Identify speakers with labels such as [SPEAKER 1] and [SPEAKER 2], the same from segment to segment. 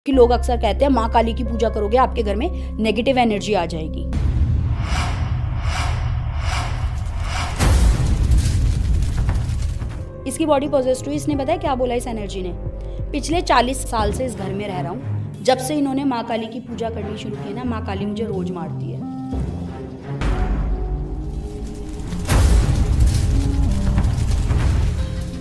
[SPEAKER 1] कि लोग अक्सर कहते हैं माँ काली की पूजा करोगे आपके घर में नेगेटिव एनर्जी आ जाएगी। इसकी बॉडी पॉजेस्ड हुई। इसने बताया क्या बोला इस एनर्जी ने, पिछले 40 साल से इस घर में रह रहा हूँ, जब से इन्होंने माँ काली की पूजा करनी शुरू की ना, माँ काली मुझे रोज मारती है।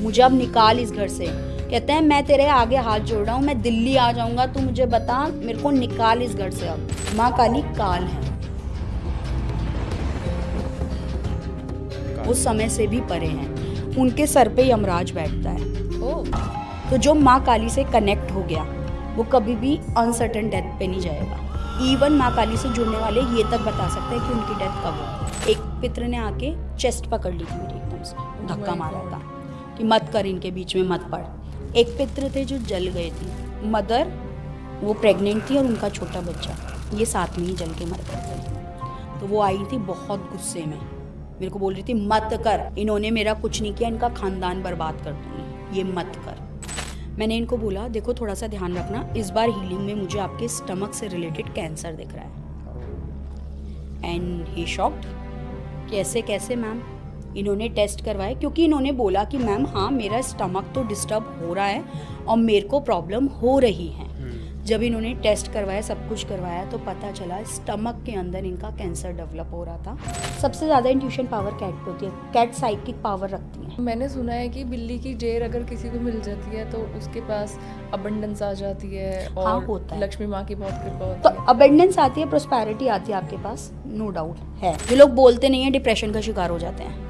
[SPEAKER 1] मुझे अब निकाल इस घर से। कहते हैं मैं तेरे आगे हाथ जोड़ रहा हूँ, मैं दिल्ली आ जाऊंगा, तू मुझे बता, मेरे को निकाल इस घर से। अब माँ काली काल है, वो समय से भी परे हैं, उनके सर पे यमराज बैठता है। तो जो माँ काली से कनेक्ट हो गया वो कभी भी अनसर्टेन डेथ पे नहीं जाएगा। इवन माँ काली से जुड़ने वाले ये तक बता सकते हैं कि उनकी डेथ कब हो। एक पित्र ने आके चेस्ट पकड़ ली थी मेरी, एकदम से धक्का मारा था कि मत कर, इनके बीच में मत पड़। एक पित्र थे जो जल गए थे, मदर वो प्रेग्नेंट थी और उनका छोटा बच्चा, ये साथ में ही जल के मर गए थे। तो वो आई थी बहुत गुस्से में, मेरे को बोल रही थी मत कर, इन्होंने मेरा कुछ नहीं किया, इनका खानदान बर्बाद कर दूंगी, ये मत कर। मैंने इनको बोला देखो थोड़ा सा ध्यान रखना, इस बार हीलिंग में मुझे आपके स्टमक से रिलेटेड कैंसर दिख रहा है। एंड ही शॉक्ड कि ऐसे कैसे मैम। इन्होंने टेस्ट करवाए, क्योंकि इन्होंने बोला कि मैम हाँ मेरा स्टमक तो डिस्टर्ब हो रहा है और मेरे को प्रॉब्लम हो रही है। जब इन्होंने टेस्ट करवाया, सब कुछ करवाया, तो पता चला स्टमक के अंदर इनका कैंसर डेवलप हो रहा था। सबसे ज़्यादा इंट्यूशन पावर कैट पे होती है, कैट साइकिक पावर रखती है।
[SPEAKER 2] मैंने सुना है कि बिल्ली की जेर अगर किसी को मिल जाती है तो उसके पास अबंडेंस आ जाती है और
[SPEAKER 1] हाँ, होता है।
[SPEAKER 2] लक्ष्मी माँ की बहुत कृपा होती
[SPEAKER 1] तो
[SPEAKER 2] है।
[SPEAKER 1] अबंडेंस आती है, प्रोस्पेरिटी आती है आपके पास, नो डाउट है। जो लोग बोलते नहीं है डिप्रेशन का शिकार हो जाते हैं।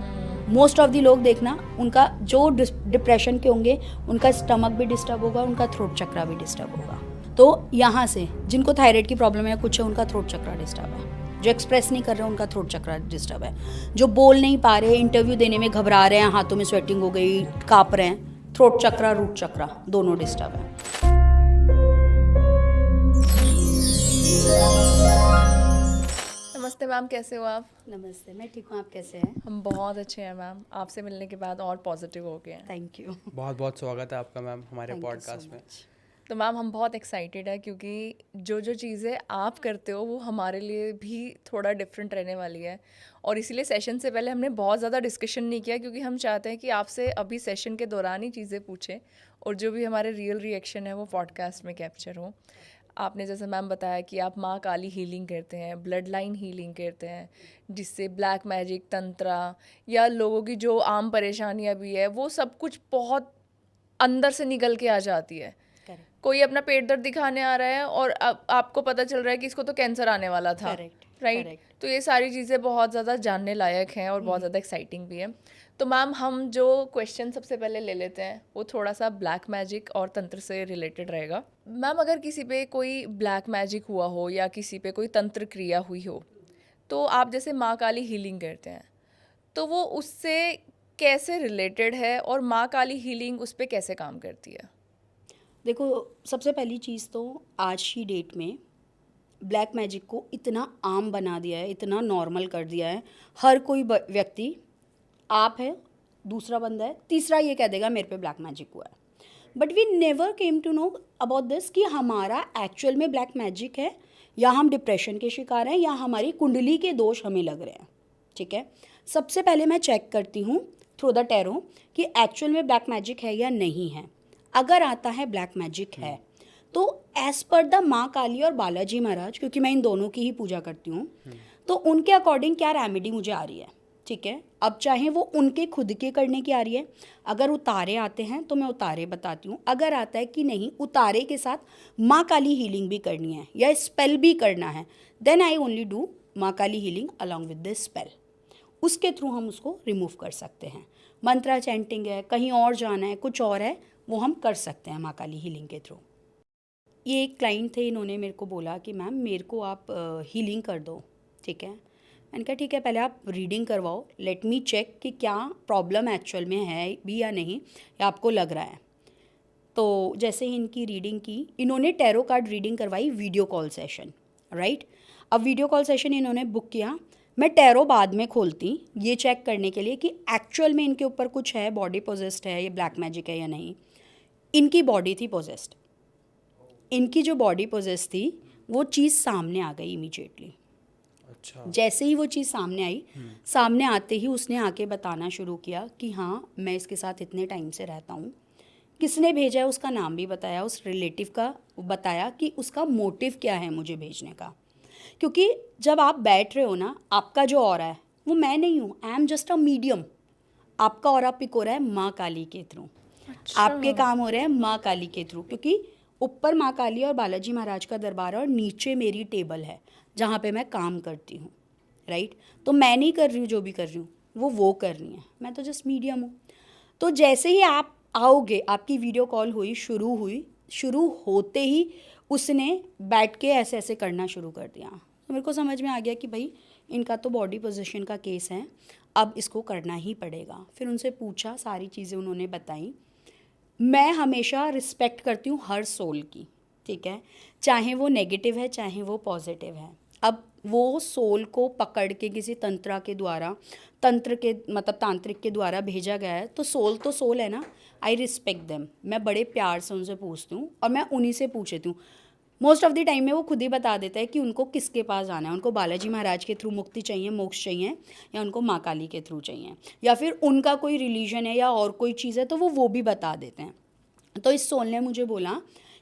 [SPEAKER 1] मोस्ट ऑफ दी लोग देखना, उनका जो डिप्रेशन के होंगे उनका स्टमक भी डिस्टर्ब होगा, उनका थ्रोट चक्रा भी डिस्टर्ब होगा। तो यहाँ से जिनको थायराइड की प्रॉब्लम है कुछ है, उनका थ्रोट चक्रा डिस्टर्ब है। जो एक्सप्रेस नहीं कर रहे उनका थ्रोट चक्रा डिस्टर्ब है। जो बोल नहीं पा रहे, इंटरव्यू देने में घबरा रहे हैं, हाथों में स्वेटिंग हो गई, काँप रहे हैं, थ्रोट चक्रा रूट चक्रा दोनों डिस्टर्ब है।
[SPEAKER 2] नमस्ते मैम, कैसे हो आप?
[SPEAKER 1] नमस्ते, मैं ठीक हूँ, आप कैसे हैं?
[SPEAKER 2] हम बहुत अच्छे हैं मैम, आपसे मिलने के बाद और पॉजिटिव हो गए हैं।
[SPEAKER 1] Thank you.
[SPEAKER 3] बहुत बहुत स्वागत है आपका मैम हमारे पॉडकास्ट में।
[SPEAKER 2] तो मैम हम बहुत एक्साइटेड है क्योंकि जो जो चीज़ें आप करते हो वो हमारे लिए भी थोड़ा डिफरेंट रहने वाली है, और इसीलिए सेशन से पहले हमने बहुत ज़्यादा डिस्कशन नहीं किया, क्योंकि हम चाहते हैं कि आपसे अभी सेशन के दौरान ही चीज़ें पूछें और जो भी हमारे रियल रिएक्शन है वो पॉडकास्ट में कैप्चर हो। आपने जैसे मैम बताया कि आप माँ काली हीलिंग करते हैं, ब्लड लाइन हीलिंग करते हैं, जिससे ब्लैक मैजिक, तंत्रा या लोगों की जो आम परेशानियाँ भी है वो सब कुछ बहुत अंदर से निकल के आ जाती है। कोई अपना पेट दर्द दिखाने आ रहा है और अब आपको पता चल रहा है कि इसको तो कैंसर आने वाला था, राइट? तो ये सारी चीज़ें बहुत ज़्यादा जानने लायक हैं और बहुत ज़्यादा एक्साइटिंग भी है। तो मैम हम जो क्वेश्चन सबसे पहले ले लेते हैं वो थोड़ा सा ब्लैक मैजिक और तंत्र से रिलेटेड रहेगा। मैम अगर किसी पे कोई ब्लैक मैजिक हुआ हो या किसी पे कोई तंत्र क्रिया हुई हो, तो आप जैसे माँ काली हीलिंग करते हैं, तो वो उससे कैसे रिलेटेड है और माँ काली हीलिंग उस पर कैसे काम करती है?
[SPEAKER 1] देखो, सबसे पहली चीज़ तो आज की डेट में ब्लैक मैजिक को इतना आम बना दिया है, इतना नॉर्मल कर दिया है। हर कोई व्यक्ति, आप है, दूसरा बंदा है, तीसरा ये कह देगा मेरे पे ब्लैक मैजिक हुआ है। But we never came to know about this कि हमारा एक्चुअल में ब्लैक मैजिक है या हम डिप्रेशन के शिकार हैं या हमारी कुंडली के दोष हमें लग रहे हैं। ठीक है, सबसे पहले मैं चेक करती हूँ थ्रू द टैरो कि एक्चुअल में ब्लैक मैजिक है या नहीं है। अगर आता है ब्लैक मैजिक है तो एज पर द माँ काली और बालाजी महाराज, क्योंकि मैं इन दोनों की ही पूजा करती हूँ, तो उनके अकॉर्डिंग क्या रेमेडी मुझे आ रही है। ठीक है, अब चाहे वो उनके खुद के करने की आ रही है, अगर उतारे आते हैं तो मैं उतारे बताती हूँ। अगर आता है कि नहीं उतारे के साथ माँ काली हीलिंग भी करनी है या स्पेल भी करना है, then I only do Maa Kali healing along with this spell. उसके थ्रू हम उसको रिमूव कर सकते हैं। मंत्रा चैंटिंग है, कहीं और जाना है, कुछ और है, वो हम कर सकते हैं माँ काली हीलिंग के थ्रू। ये एक क्लाइंट थे, इन्होंने मेरे को बोला कि मैम मेरे को आप हीलिंग कर दो। ठीक है, मैंने कहा ठीक है, पहले आप रीडिंग करवाओ, लेट मी चेक कि क्या प्रॉब्लम एक्चुअल में है भी या नहीं, या आपको लग रहा है। तो जैसे ही इनकी रीडिंग की, इन्होंने टैरो कार्ड रीडिंग करवाई वीडियो कॉल सेशन, राइट? अब वीडियो कॉल सेशन इन्होंने बुक किया, मैं टैरो बाद में खोलती ये चेक करने के लिए कि एक्चुअल में इनके ऊपर कुछ है, बॉडी पोजेस्ड है, ये ब्लैक मैजिक है या नहीं। इनकी बॉडी थी पोजेस्ड, इनकी जो बॉडी पोजेस थी वो चीज़ सामने आ गई इमीडिएटली।
[SPEAKER 3] अच्छा।
[SPEAKER 1] जैसे ही वो चीज़ सामने आई, सामने आते ही उसने आके बताना शुरू किया कि हाँ मैं इसके साथ इतने टाइम से रहता हूँ। किसने भेजा है उसका नाम भी बताया, उस रिलेटिव का बताया कि उसका मोटिव क्या है मुझे भेजने का। क्योंकि जब आप बैठ रहे हो ना, आपका जो ऑरा है वो मैं नहीं हूँ, I am just a medium. आपका ऑरा पिक हो रहा है माँ काली के थ्रू, आपके काम हो रहे हैं माँ काली के थ्रू, क्योंकि ऊपर माँ काली और बालाजी महाराज का दरबार है और नीचे मेरी टेबल है जहाँ पे मैं काम करती हूँ, राइट। तो मैं नहीं कर रही हूँ, जो भी कर रही हूँ वो कर रही हैं, मैं तो जस्ट मीडियम हूँ। तो जैसे ही आप आओगे, आपकी वीडियो कॉल शुरू होते ही उसने बैठ के ऐसे ऐसे करना शुरू कर दिया। तो मेरे को समझ में आ गया कि भाई इनका तो बॉडी पोजीशन का केस है, अब इसको करना ही पड़ेगा। फिर उनसे पूछा, सारी चीज़ें उन्होंने बताई। मैं हमेशा रिस्पेक्ट करती हूँ हर सोल की, ठीक है, चाहे वो नेगेटिव है चाहे वो पॉजिटिव है। अब वो सोल को पकड़ के किसी तंत्र के मतलब तांत्रिक के द्वारा भेजा गया है, तो सोल है ना, आई रिस्पेक्ट देम। मैं बड़े प्यार से उनसे पूछती हूँ और मैं उन्हीं से पूछती हूँ। मोस्ट ऑफ द टाइम में वो खुद ही बता देता है कि उनको किसके पास जाना है, उनको बालाजी महाराज के थ्रू मुक्ति चाहिए, मोक्ष चाहिए, या उनको माँ काली के थ्रू चाहिए, या फिर उनका कोई रिलीजन है या और कोई चीज़ है तो वो भी बता देते हैं। तो इस सोल ने मुझे बोला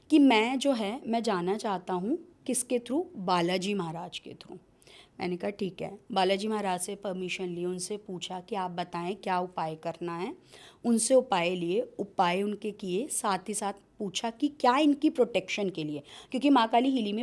[SPEAKER 1] कि मैं जो है मैं जाना चाहता हूँ किसके थ्रू, बालाजी महाराज के थ्रू। मैंने कहा ठीक है। बालाजी महाराज से परमिशन ली, उनसे पूछा कि आप बताएं क्या उपाय करना है। उनसे उपाय लिए, उपाय उनके किए, साथ ही साथ पूछा कि क्या इनकी प्रोटेक्शन के लिए, क्योंकि माँ काली हीलिंग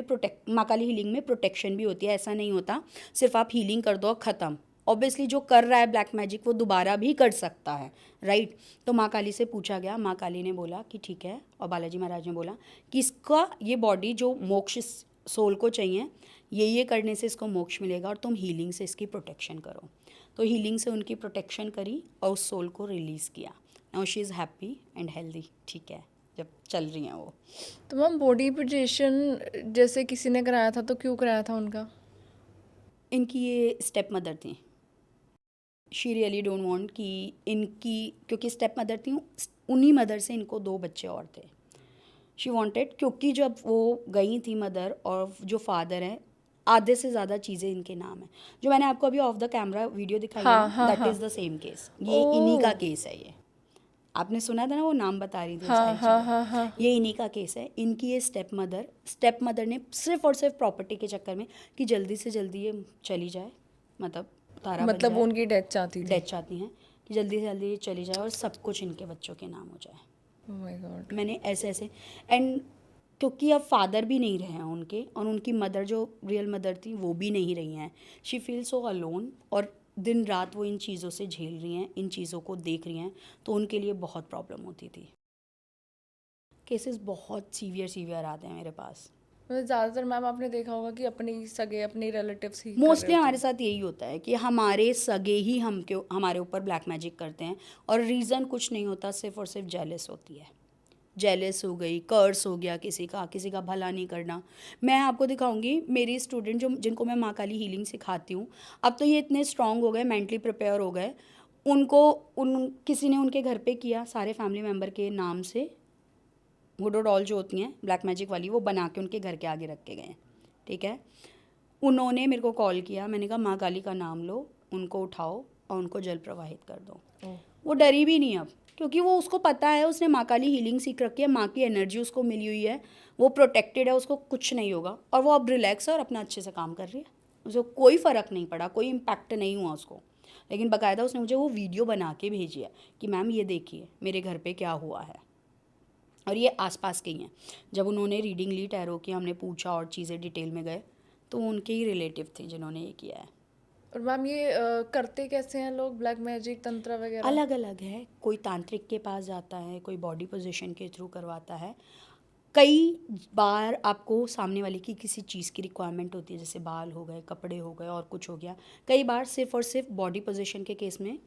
[SPEAKER 1] में प्रोटेक्शन भी होती है। ऐसा नहीं होता सिर्फ आप हीलिंग कर दो और ख़त्म। ऑब्वियसली जो कर रहा है ब्लैक मैजिक वो दोबारा भी कर सकता है, राइट। तो माँ काली से पूछा गया, माँ काली ने बोला कि ठीक है, और बालाजी महाराज ने बोला कि इसका ये बॉडी जो मोक्ष सोल को चाहिए, ये करने से इसको मोक्ष मिलेगा और तुम हीलिंग से इसकी प्रोटेक्शन करो। तो हीलिंग से उनकी प्रोटेक्शन करी और उस सोल को रिलीज़ किया। Now she is happy and healthy, ठीक है, जब चल रही हैं वो।
[SPEAKER 2] तो मैम बॉडी पोजीशन जैसे किसी ने कराया था तो क्यों कराया था उनका?
[SPEAKER 1] इनकी ये स्टेप मदर थी। शी रियली डोंट वांट कि इनकी, क्योंकि स्टेप मदर थी, उन्हीं मदर से इनको 2 बच्चे और थे। शी वांटेड, क्योंकि जब वो गई थी मदर, और जो फादर हैं आधे से ज़्यादा चीज़ें इनके नाम है। जो मैंने आपको अभी ऑफ द कैमरा वीडियो दिखाई है ना, that is the same case. ये इन्हीं का केस है। ये आपने सुना था ना, वो नाम बता रही थी सारी चीज़ें, ये इन्हीं का केस है। इनकी ये स्टेप मदर ने सिर्फ और सिर्फ प्रॉपर्टी के चक्कर में कि जल्दी से जल्दी ये चली जाए, मतलब तारा बन जाए,
[SPEAKER 2] उनकी डेथ चाहती
[SPEAKER 1] हैं कि जल्दी से जल्दी ये चली जाए और सब कुछ इनके बच्चों के नाम हो जाए।
[SPEAKER 2] Oh my God.
[SPEAKER 1] मैंने ऐसे एंड क्योंकि अब फादर भी नहीं रहे हैं उनके, और उनकी मदर जो रियल मदर थी वो भी नहीं रही हैं। शी फील सो अलोन, और दिन रात वो इन चीज़ों से झेल रही हैं, इन चीज़ों को देख रही हैं, तो उनके लिए बहुत प्रॉब्लम होती थी। केसेस बहुत सीवियर आते हैं मेरे पास।
[SPEAKER 2] मतलब ज़्यादातर मैम आपने देखा होगा कि अपने रिलेटिव्स ही
[SPEAKER 1] मोस्टली हमारे साथ यही होता है कि हमारे सगे ही हमारे ऊपर ब्लैक मैजिक करते हैं, और रीज़न कुछ नहीं होता, सिर्फ और सिर्फ जेलस होती है। जेलस हो गई, कर्स हो गया किसी का भला नहीं करना। मैं आपको दिखाऊंगी मेरी स्टूडेंट जिनको मैं माँ काली हीलिंग सिखाती हूँ, अब तो ये इतने स्ट्रांग हो गए, मेंटली प्रिपेयर हो गए। किसी ने उनके घर पे किया, सारे फैमिली मेम्बर के नाम से वुडो डॉल जो होती हैं ब्लैक मैजिक वाली, वो बना के उनके घर के आगे रख के गए, ठीक है। उन्होंने मेरे को कॉल किया, मैंने कहा माँ काली का नाम लो, उनको उठाओ और उनको जल प्रवाहित कर दो। वो डरी भी नहीं अब, क्योंकि वो उसको पता है, उसने माँ काली हीलिंग सीख रखी है, माँ की एनर्जी उसको मिली हुई है, वो प्रोटेक्टेड है, उसको कुछ नहीं होगा, और वो अब रिलैक्स है और अपना अच्छे से काम कर रही है। उसको कोई फ़र्क नहीं पड़ा, कोई इम्पैक्ट नहीं हुआ उसको। लेकिन बाकायदा उसने मुझे वो वीडियो बना के भेजी है कि मैम ये देखिए मेरे घर पे क्या हुआ है, और ये आसपास के ही हैं। जब उन्होंने रीडिंग ली टैरो की, हमने पूछा और चीज़ें डिटेल में गए, तो उनके ही रिलेटिव थे जिन्होंने ये किया है।
[SPEAKER 2] और मैम ये करते कैसे हैं लोग ब्लैक मैजिक तंत्र वगैरह?
[SPEAKER 1] अलग अलग है, कोई तांत्रिक के पास जाता है, कोई बॉडी पोजीशन के थ्रू करवाता है। कई बार आपको सामने वाले की किसी चीज़ की रिक्वायरमेंट होती है, जैसे बाल हो गए, कपड़े हो गए, और कुछ हो गया। कई बार सिर्फ और सिर्फ बॉडी पोजीशन के केस में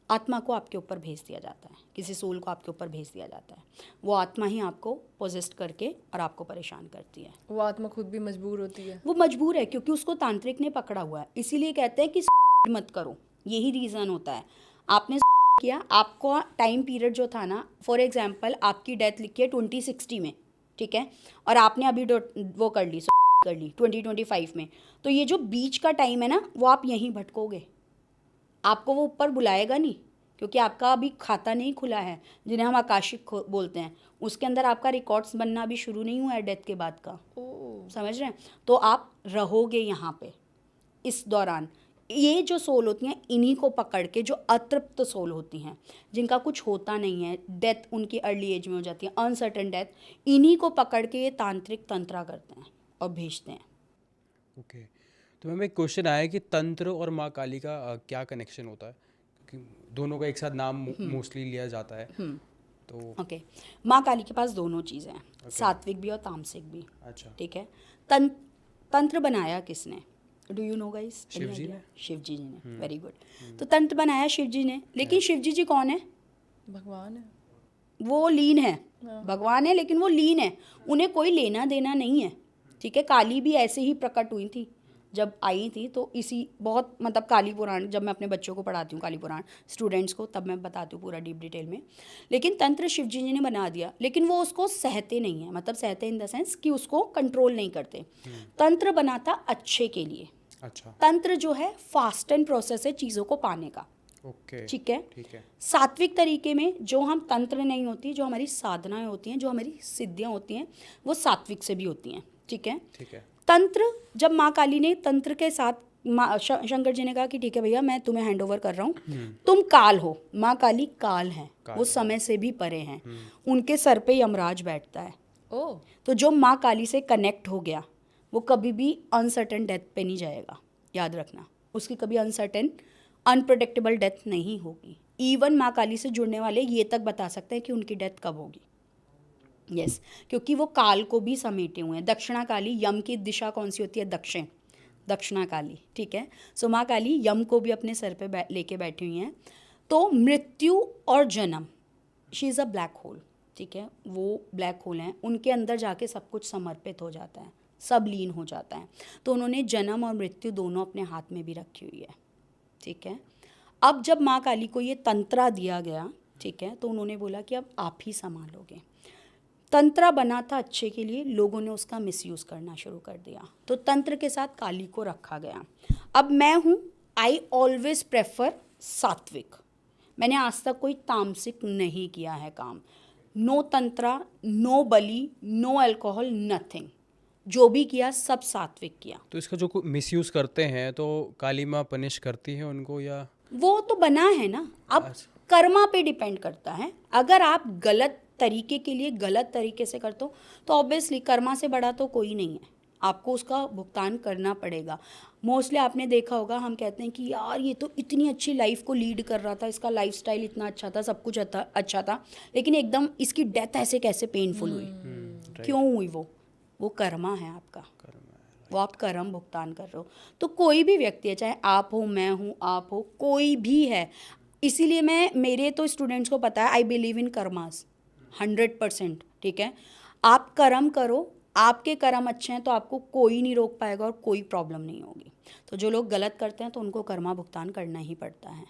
[SPEAKER 1] आत्मा को आपके ऊपर भेज दिया जाता है, किसी सोल को आपके ऊपर भेज दिया जाता है। वो आत्मा ही आपको पोजेस्ट करके और आपको परेशान करती है।
[SPEAKER 2] वो आत्मा खुद भी मजबूर होती है?
[SPEAKER 1] वो मजबूर है, क्योंकि उसको तांत्रिक ने पकड़ा हुआ है, इसीलिए कहते हैं कि मत करो, यही रीज़न होता है। आपने किया, आपको टाइम पीरियड जो था ना, फॉर एग्जाम्पल आपकी डेथ लिखी है 2060 में, ठीक है, और आपने अभी वो कर ली 2025 में, तो ये जो बीच का टाइम है ना, वो आप यहीं भटकोगे, आपको वो ऊपर बुलाएगा नहीं, क्योंकि आपका अभी खाता नहीं खुला है, जिन्हें हम आकाशिक बोलते हैं, उसके अंदर आपका रिकॉर्ड्स बनना अभी शुरू नहीं हुआ है डेथ के बाद का। समझ रहे हैं? तो आप रहोगे यहाँ पे इस दौरान। ये जो सोल होती हैं, इन्हीं को पकड़ के, जो अतृप्त सोल होती हैं, जिनका कुछ होता नहीं है, डेथ उनकी अर्ली एज में हो जाती है, अनसर्टेन डेथ, इन्हीं को पकड़ के ये तांत्रिक तंत्रा करते हैं और भेजते हैं।
[SPEAKER 3] ओके, तो मैम एक क्वेश्चन आया कि तंत्र और माँ काली का क्या कनेक्शन होता है, क्योंकि दोनों का एक साथ नाम मोस्टली लिया जाता है, तो
[SPEAKER 1] ओके, माँ काली के पास दोनों चीज़ें हैं, सात्विक भी और तामसिक भी।
[SPEAKER 3] अच्छा,
[SPEAKER 1] ठीक है। तंत्र बनाया किसने? Do you know guys?
[SPEAKER 3] Shiv ji ने।
[SPEAKER 1] शिव जी ने, वेरी गुड। तो तंत्र बनाया शिव जी ने, लेकिन शिव जी कौन है?
[SPEAKER 2] भगवान है।
[SPEAKER 1] वो लीन है, भगवान है, लेकिन वो लीन है, उन्हें कोई लेना देना नहीं है। ठीक है। काली भी ऐसे ही प्रकट हुई थी जब आई थी, तो इसी बहुत मतलब काली पुराण, जब मैं अपने बच्चों को पढ़ाती हूँ काली पुराण स्टूडेंट्स को, तब मैं बताती हूँ पूरा डीप डिटेल में। लेकिन तंत्र शिव जी ने बना दिया, लेकिन वो उसको सहते नहीं है, मतलब सहते इन द सेंस कि उसको कंट्रोल नहीं करते। तंत्र बनाता अच्छे के लिए।
[SPEAKER 3] अच्छा,
[SPEAKER 1] तंत्र जो है फास्ट एंड प्रोसेस है चीज़ों को पाने का।
[SPEAKER 3] ओके,
[SPEAKER 1] ठीक है।
[SPEAKER 3] ठीक है,
[SPEAKER 1] सात्विक तरीके में जो हम तंत्र नहीं होती, जो हमारी साधनाएं होती हैं, जो हमारी सिद्धियां होती हैं, वो सात्विक से भी होती हैं। ठीक है।
[SPEAKER 3] ठीक है,
[SPEAKER 1] तंत्र, जब माँ काली ने तंत्र के साथ शंकर जी ने कहा कि ठीक है भैया, मैं तुम्हें हैंड ओवर कर रहा हूँ, तुम काल हो। माँ काली काल हैं, वो समय से भी परे हैं, उनके सर पे यमराज बैठता है।
[SPEAKER 2] ओह,
[SPEAKER 1] तो जो माँ काली से कनेक्ट हो गया, वो कभी भी अनसर्टेन डेथ पे नहीं जाएगा, याद रखना। उसकी कभी अनसर्टेन अनप्रेडिक्टेबल डेथ नहीं होगी। इवन माँ काली से जुड़ने वाले ये तक बता सकते हैं कि उनकी डेथ कब होगी। यस, क्योंकि वो काल को भी समेटे हुए हैं। दक्षिणा काली, यम की दिशा कौन सी होती है? दक्षिण, दक्षिणा काली। ठीक है। सो माँ काली यम को भी अपने सर पे लेके बैठी हुई हैं। तो मृत्यु और जन्म, she is a black hole. ठीक है, वो ब्लैक होल हैं, उनके अंदर जाके सब कुछ समर्पित हो जाता है, सब लीन हो जाता है। तो उन्होंने जन्म और मृत्यु दोनों अपने हाथ में भी रखी हुई है। ठीक है। अब जब माँ काली को ये तंत्रा दिया गया, ठीक है, तो उन्होंने बोला कि अब आप ही संभालोगे। तंत्रा बना था अच्छे के लिए, लोगों ने उसका मिसयूज़ करना शुरू कर दिया, तो तंत्र के साथ काली को रखा गया। अब मैं हूँ, आई ऑलवेज प्रेफर सात्विक। मैंने आज तक कोई तामसिक नहीं किया है काम। नो तंत्रा, नो बलि, नो अल्कोहल, नथिंग। जो भी किया सब सात्विक किया।
[SPEAKER 3] तो इसका जो मिसयूज़ करते हैं, तो काली माँ पनिश करती है उनको, या
[SPEAKER 1] वो तो बना है ना, अब कर्मा पे डिपेंड करता है। अगर आप गलत तरीके के लिए गलत तरीके से करते हो, तो ऑब्वियसली कर्मा से बड़ा तो कोई नहीं है, आपको उसका भुगतान करना पड़ेगा। मोस्टली आपने देखा होगा, हम कहते हैं कि यार ये तो इतनी अच्छी लाइफ को लीड कर रहा था, इसका लाइफस्टाइल इतना अच्छा था, सब कुछ अच्छा था, लेकिन एकदम इसकी डेथ ऐसे कैसे पेनफुल हुई? क्यों हुई? वो कर्मा है आपका, वो आप कर्म भुगतान कर रहे हो। तो कोई भी व्यक्ति है, चाहे आप हो, मैं हूँ, आप हो, कोई भी है। इसीलिए मेरे तो स्टूडेंट्स को पता है, आई बिलीव इन कर्मास 100%। ठीक है। आप कर्म करो, आपके कर्म अच्छे हैं तो आपको कोई नहीं रोक पाएगा और कोई प्रॉब्लम नहीं होगी। तो जो लोग गलत करते हैं तो उनको कर्मा भुगतान करना ही पड़ता है,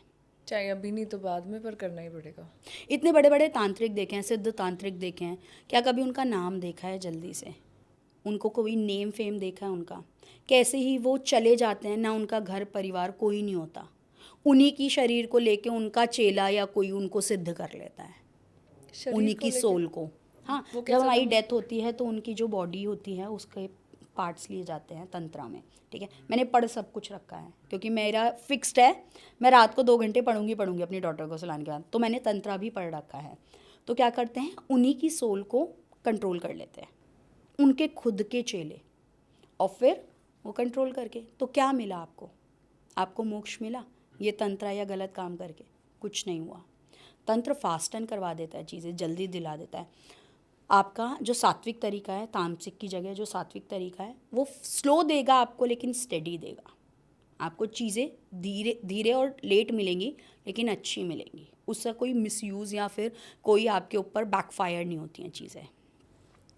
[SPEAKER 2] चाहे अभी नहीं तो बाद में, पर करना ही पड़ेगा।
[SPEAKER 1] इतने बड़े बड़े तांत्रिक देखे हैं, सिद्ध तांत्रिक देखे हैं, क्या कभी उनका नाम देखा है? जल्दी से उनको कोई नेम फेम देखा है उनका? कैसे ही वो चले जाते हैं, ना उनका घर परिवार कोई नहीं होता, उन्हीं की शरीर को लेके उनका चेला या कोई उनको सिद्ध कर लेता है, उन्हीं की सोल को। हाँ, जब हमारी डेथ होती है तो उनकी जो बॉडी होती है उसके पार्ट्स लिए जाते हैं तंत्रा में। ठीक है। मैंने पढ़ सब कुछ रखा है, क्योंकि मेरा फिक्स्ड है, मैं रात को 2 घंटे पढ़ूंगी अपनी डॉटर को सुलाने के बाद, तो मैंने तंत्रा भी पढ़ रखा है। तो क्या करते हैं, उन्हीं की सोल को कंट्रोल कर लेते हैं, उनके खुद के चेले, और फिर वो कंट्रोल करके। तो क्या मिला आपको? आपको मोक्ष मिला ये तंत्रा या गलत काम करके? कुछ नहीं हुआ। तंत्र फास्टन करवा देता है, चीज़ें जल्दी दिला देता है। आपका जो सात्विक तरीका है, तामसिक की जगह जो सात्विक तरीका है, वो स्लो देगा आपको, लेकिन स्टेडी देगा आपको। चीज़ें धीरे धीरे और लेट मिलेंगी, लेकिन अच्छी मिलेंगी। उससे कोई मिसयूज़ या फिर कोई आपके ऊपर बैकफायर नहीं होती हैं चीज़ें।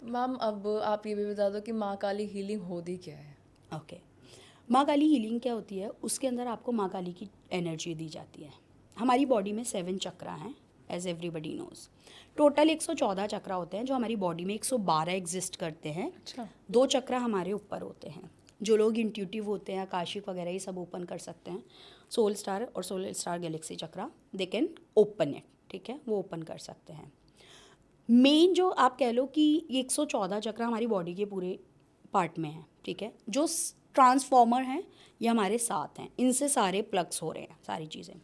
[SPEAKER 2] मैम, अब आप ये भी बता दो कि माँ काली हीलिंग होती क्या है?
[SPEAKER 1] ओके, माँ काली हीलिंग क्या होती है? उसके अंदर आपको माँ काली की एनर्जी दी जाती है। हमारी बॉडी में 7 चक्रा हैं, एज एवरीबडी नोज। टोटल 114 चक्रा होते हैं जो हमारी बॉडी में 112 एग्जिस्ट करते हैं।
[SPEAKER 2] अच्छा।
[SPEAKER 1] 2 चक्रा हमारे ऊपर होते हैं। जो लोग इंट्यूटिव होते हैं, आकाशिक वगैरह, ये सब ओपन कर सकते हैं। सोल स्टार और soul star galaxy chakra they can open it, ठीक है, वो ओपन कर सकते हैं। मेन जो आप कह लो कि ये 114 चक्रा हमारी बॉडी के पूरे पार्ट में है, ठीक है। जो ट्रांसफॉर्मर हैं ये हमारे साथ हैं, इनसे सारे प्लग्स हो रहे हैं सारी चीज़ें।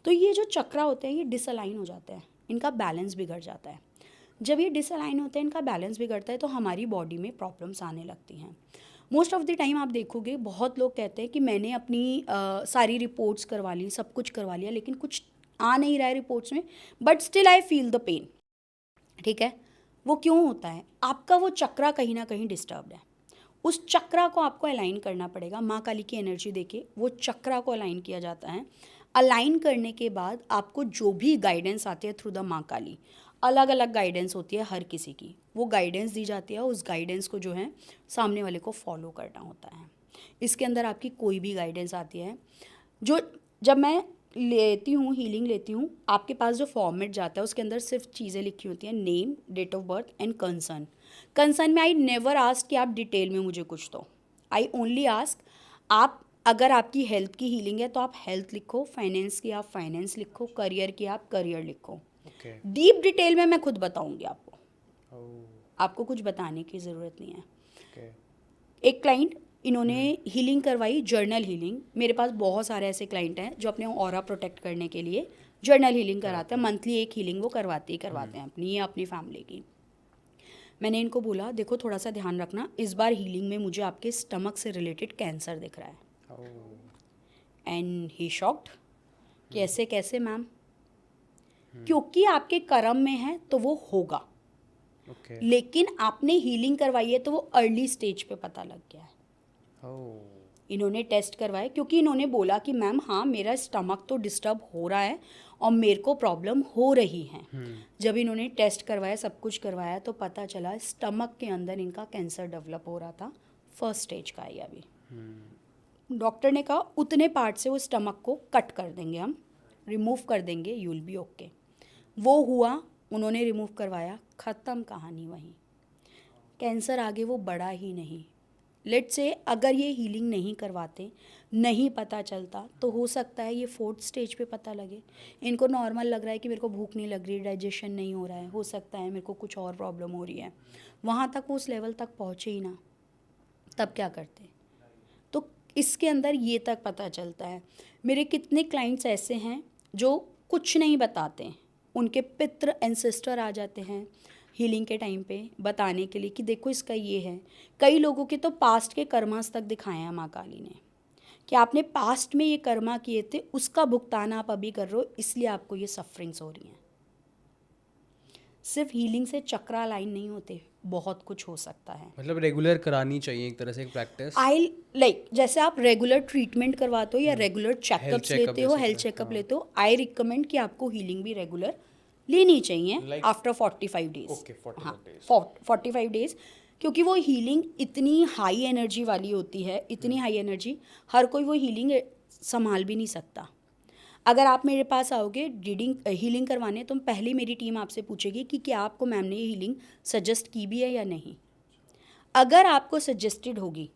[SPEAKER 1] तो ये जो चक्रा होते हैं ये डिसअलाइन हो जाते हैं, इनका बैलेंस बिगड़ जाता है। जब ये डिसअलाइन होते हैं, इनका बैलेंस बिगड़ता है, तो हमारी बॉडी में प्रॉब्लम्स आने लगती हैं। मोस्ट ऑफ द टाइम आप देखोगे बहुत लोग कहते हैं कि मैंने अपनी सारी रिपोर्ट्स करवा ली, सब कुछ करवा लिया, लेकिन कुछ आ नहीं रहा है रिपोर्ट्स में, but still I feel the pain, ठीक है। वो क्यों होता है? आपका वो चक्रा कहीं ना कहीं डिस्टर्ब्ड है। उस चक्रा को आपको अलाइन करना पड़ेगा। माँ काली की एनर्जी देके वो चक्रा को अलाइन किया जाता है। अलाइन करने के बाद आपको जो भी गाइडेंस आती है थ्रू द माँ काली, अलग अलग गाइडेंस होती है हर किसी की, वो गाइडेंस दी जाती है। उस गाइडेंस को जो है सामने वाले को फॉलो करना होता है। इसके अंदर आपकी कोई भी गाइडेंस आती है, जो जब मैं लेती हूँ, हीलिंग लेती हूँ, आपके पास जो फॉर्मेट जाता है उसके अंदर सिर्फ चीज़ें लिखी होती हैं, name, date of birth and concern. Concern में आई नेवर आस्क कि आप डिटेल में मुझे कुछ दो। आई ओनली आस्क, आप अगर आपकी हेल्थ की हीलिंग है तो आप हेल्थ लिखो, फाइनेंस की आप फाइनेंस लिखो, करियर की आप करियर लिखो।
[SPEAKER 3] ओके।
[SPEAKER 1] डीप डिटेल में मैं खुद बताऊंगी आपको,
[SPEAKER 3] ओह,
[SPEAKER 1] आपको कुछ बताने की ज़रूरत नहीं है।
[SPEAKER 3] ओके।
[SPEAKER 1] एक क्लाइंट, इन्होंने हीलिंग करवाई, जर्नल हीलिंग। मेरे पास बहुत सारे ऐसे क्लाइंट हैं जो अपने ऑरा प्रोटेक्ट करने के लिए जर्नल हीलिंग कराते हैं। मंथली एक हीलिंग वो करवाते ही करवाते हैं, अपनी या अपनी फैमिली की। मैंने इनको बोला, देखो थोड़ा सा ध्यान रखना, इस बार हीलिंग में मुझे आपके स्टमक से रिलेटेड कैंसर दिख रहा है। एंड ही शॉक्ड कि ऐसे कैसे मैम? क्योंकि आपके कर्म में है तो वो होगा,
[SPEAKER 3] ओके।
[SPEAKER 1] लेकिन आपने हीलिंग करवाई है तो वो अर्ली स्टेज पे पता लग गया है।
[SPEAKER 3] ओह,
[SPEAKER 1] इन्होंने टेस्ट करवाए क्योंकि इन्होंने बोला कि मैम हाँ, मेरा स्टमक तो डिस्टर्ब हो रहा है और मेरे को प्रॉब्लम हो रही है। जब इन्होंने टेस्ट करवाया, सब कुछ करवाया, तो पता चला स्टमक के अंदर इनका कैंसर डेवलप हो रहा था। फर्स्ट स्टेज का है ये अभी। डॉक्टर ने कहा उतने पार्ट से वो स्टमक को कट कर देंगे, हम रिमूव कर देंगे, यू विल बी ओके। वो हुआ, उन्होंने रिमूव करवाया, ख़त्म कहानी वहीं। कैंसर आगे वो बढ़ा ही नहीं। लेट्स से अगर ये हीलिंग नहीं करवाते, नहीं पता चलता, तो हो सकता है ये 4th स्टेज पे पता लगे। इनको नॉर्मल लग रहा है कि मेरे को भूख नहीं लग रही, डाइजेशन नहीं हो रहा है, हो सकता है मेरे को कुछ और प्रॉब्लम हो रही है। वहाँ तक वो उस लेवल तक पहुँचे ही ना, तब क्या करते? तो इसके अंदर ये तक पता चलता है। मेरे कितने क्लाइंट्स ऐसे हैं जो कुछ नहीं बताते, उनके पितृ एंसेस्टर आ जाते हैं हीलिंग के टाइम पे बताने के लिए कि देखो इसका ये है। कई लोगों के तो पास्ट के कर्मास तक दिखाए हैं माँ काली ने कि आपने पास्ट में ये कर्मा किए थे, उसका भुगतान आप अभी कर रहे हो, इसलिए आपको ये सफरिंग्स हो रही हैं। सिर्फ हीलिंग से चक्रा लाइन नहीं होते, बहुत कुछ हो सकता है।
[SPEAKER 3] मतलब रेगुलर करानी चाहिए एक तरह से एक प्रैक्टिस।
[SPEAKER 1] आई लाइक जैसे आप रेगुलर ट्रीटमेंट करवाते हो या रेगुलर
[SPEAKER 3] Health
[SPEAKER 1] चेकअप्स
[SPEAKER 3] checkup
[SPEAKER 1] लेते हो,
[SPEAKER 3] जैसे
[SPEAKER 1] हेल्थ
[SPEAKER 3] कि,
[SPEAKER 1] चेकअप
[SPEAKER 3] हाँ।
[SPEAKER 1] लेते हो, आई रिकमेंड कि आपको हीलिंग भी रेगुलर लेनी चाहिए
[SPEAKER 3] Like-
[SPEAKER 1] after 45 days.
[SPEAKER 3] Okay, 45 days.
[SPEAKER 1] 45 days, क्योंकि वो हीलिंग इतनी हाई एनर्जी वाली होती है, इतनी हाई एनर्जी, हर कोई वो हीलिंग संभाल भी नहीं सकता। अगर आप मेरे पास आओगे हीलिंग करवाने, तो पहले मेरी टीम आपसे पूछेगी कि क्या आपको मैम ने ये हीलिंग सजेस्ट की भी है या नहीं। अगर आपको सजेस्टेड होगी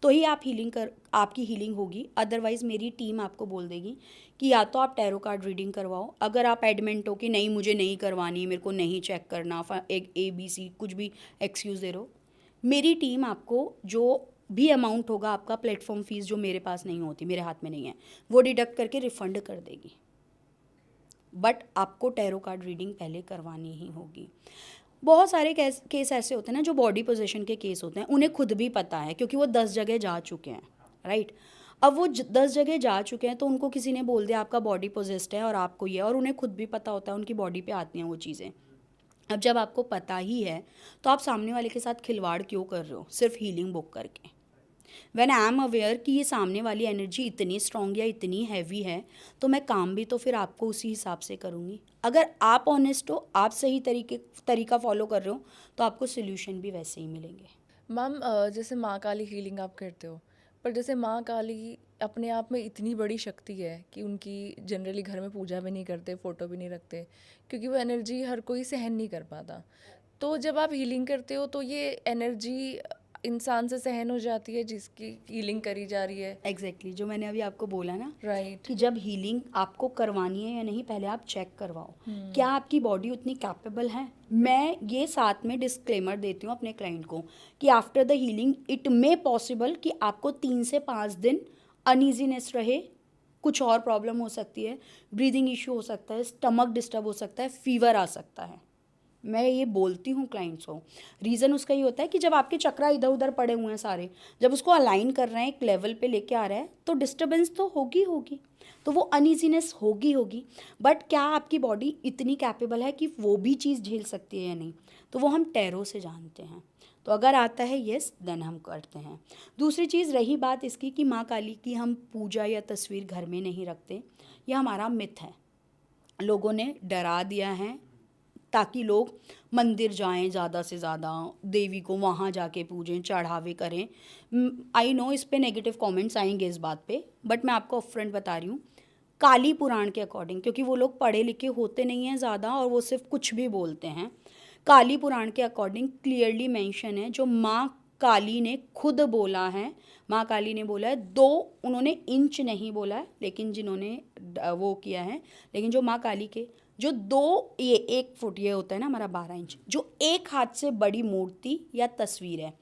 [SPEAKER 1] तो ही आपकी हीलिंग होगी, अदरवाइज़ मेरी टीम आपको बोल देगी कि या तो आप टैरो कार्ड रीडिंग करवाओ। अगर आप एडमेंट हो कि नहीं मुझे नहीं करवानी, मेरे को नहीं चेक करना, एक ABC कुछ भी एक्सक्यूज़ दे रहो, मेरी टीम आपको जो भी अमाउंट होगा आपका प्लेटफॉर्म फीस, जो मेरे पास नहीं होती, मेरे हाथ में नहीं है, वो डिडक्ट करके रिफंड कर देगी। बट आपको टैरो कार्ड रीडिंग पहले करवानी ही होगी। बहुत सारे केस ऐसे होते हैं ना जो बॉडी पोजीशन के केस होते हैं, उन्हें खुद भी पता है क्योंकि वो 10 जगह जा चुके हैं, राइट। अब वो 10 जगह जा चुके हैं तो उनको किसी ने बोल दिया आपका बॉडी पोजेस्ड है और आपको ये, और उन्हें खुद भी पता होता है, उनकी बॉडी पे आती हैं वो चीज़ें। अब जब आपको पता ही है तो आप सामने वाले के साथ खिलवाड़ क्यों कर रहे हो सिर्फ हीलिंग बुक करके? व्हेन आई एम अवेयर कि ये सामने वाली एनर्जी इतनी स्ट्रॉन्ग या इतनी हैवी है, तो मैं काम भी तो फिर आपको उसी हिसाब से करूँगी। अगर आप ऑनेस्ट हो, आप सही तरीका फॉलो कर रहे हो, तो आपको सोल्यूशन भी वैसे ही मिलेंगे।
[SPEAKER 2] मैम जैसे माँ काली हीलिंग आप करते हो, पर जैसे माँ काली अपने आप में इतनी बड़ी शक्ति है कि उनकी जनरली घर में पूजा भी नहीं करते, फ़ोटो भी नहीं रखते, क्योंकि वो एनर्जी हर कोई सहन नहीं कर पाता। तो जब आप हीलिंग करते हो तो ये एनर्जी इंसान से सहन हो जाती है जिसकी हीलिंग करी जा रही है।
[SPEAKER 1] एग्जैक्टली जो मैंने अभी आपको बोला ना
[SPEAKER 2] राइट।
[SPEAKER 1] कि जब हीलिंग आपको करवानी है या नहीं, पहले आप चेक करवाओ क्या आपकी बॉडी उतनी कैपेबल है। मैं ये साथ में डिस्क्लेमर देती हूँ अपने क्लाइंट को कि after the healing it may possible कि आपको 3 से 5 दिन अनईजीनेस रहे, कुछ और प्रॉब्लम हो सकती है, ब्रीदिंग इशू हो सकता है, स्टमक डिस्टर्ब हो सकता है, फीवर आ सकता है। मैं ये बोलती हूँ क्लाइंट्स को। रीज़न उसका ये होता है कि जब आपके चक्रा इधर उधर पड़े हुए हैं सारे, जब उसको अलाइन कर रहे हैं, एक लेवल पे लेके आ रहा है, तो डिस्टर्बेंस तो होगी, तो वो अनईजीनेस होगी। बट क्या आपकी बॉडी इतनी कैपेबल है कि वो भी चीज़ झेल सकती है या नहीं, तो वो हम टैरो से जानते हैं। तो अगर आता है येस, देन हम करते हैं। दूसरी चीज़ रही बात इसकी कि माँ काली की हम पूजा या तस्वीर घर में नहीं रखते, यह हमारा मिथ है। लोगों ने डरा दिया है ताकि लोग मंदिर जाएं ज़्यादा से ज़्यादा, देवी को वहाँ जाके पूजें, चढ़ावे करें। आई नो इस पे नेगेटिव कमेंट्स आएंगे इस बात पे, बट मैं आपको अपफ्रंट बता रही हूँ, काली पुराण के अकॉर्डिंग, क्योंकि वो लोग पढ़े लिखे होते नहीं हैं ज़्यादा और वो सिर्फ कुछ भी बोलते हैं, काली पुराण के अकॉर्डिंग क्लियरली मेंशन है, जो माँ काली ने खुद बोला है, माँ काली ने बोला है, 2 उन्होंने इंच नहीं बोला है, लेकिन जिन्होंने वो किया है, लेकिन जो माँ काली के जो 2 ये 1 फुट ये होता है ना हमारा 12 इंच, जो एक हाथ से बड़ी मूर्ति या तस्वीर है,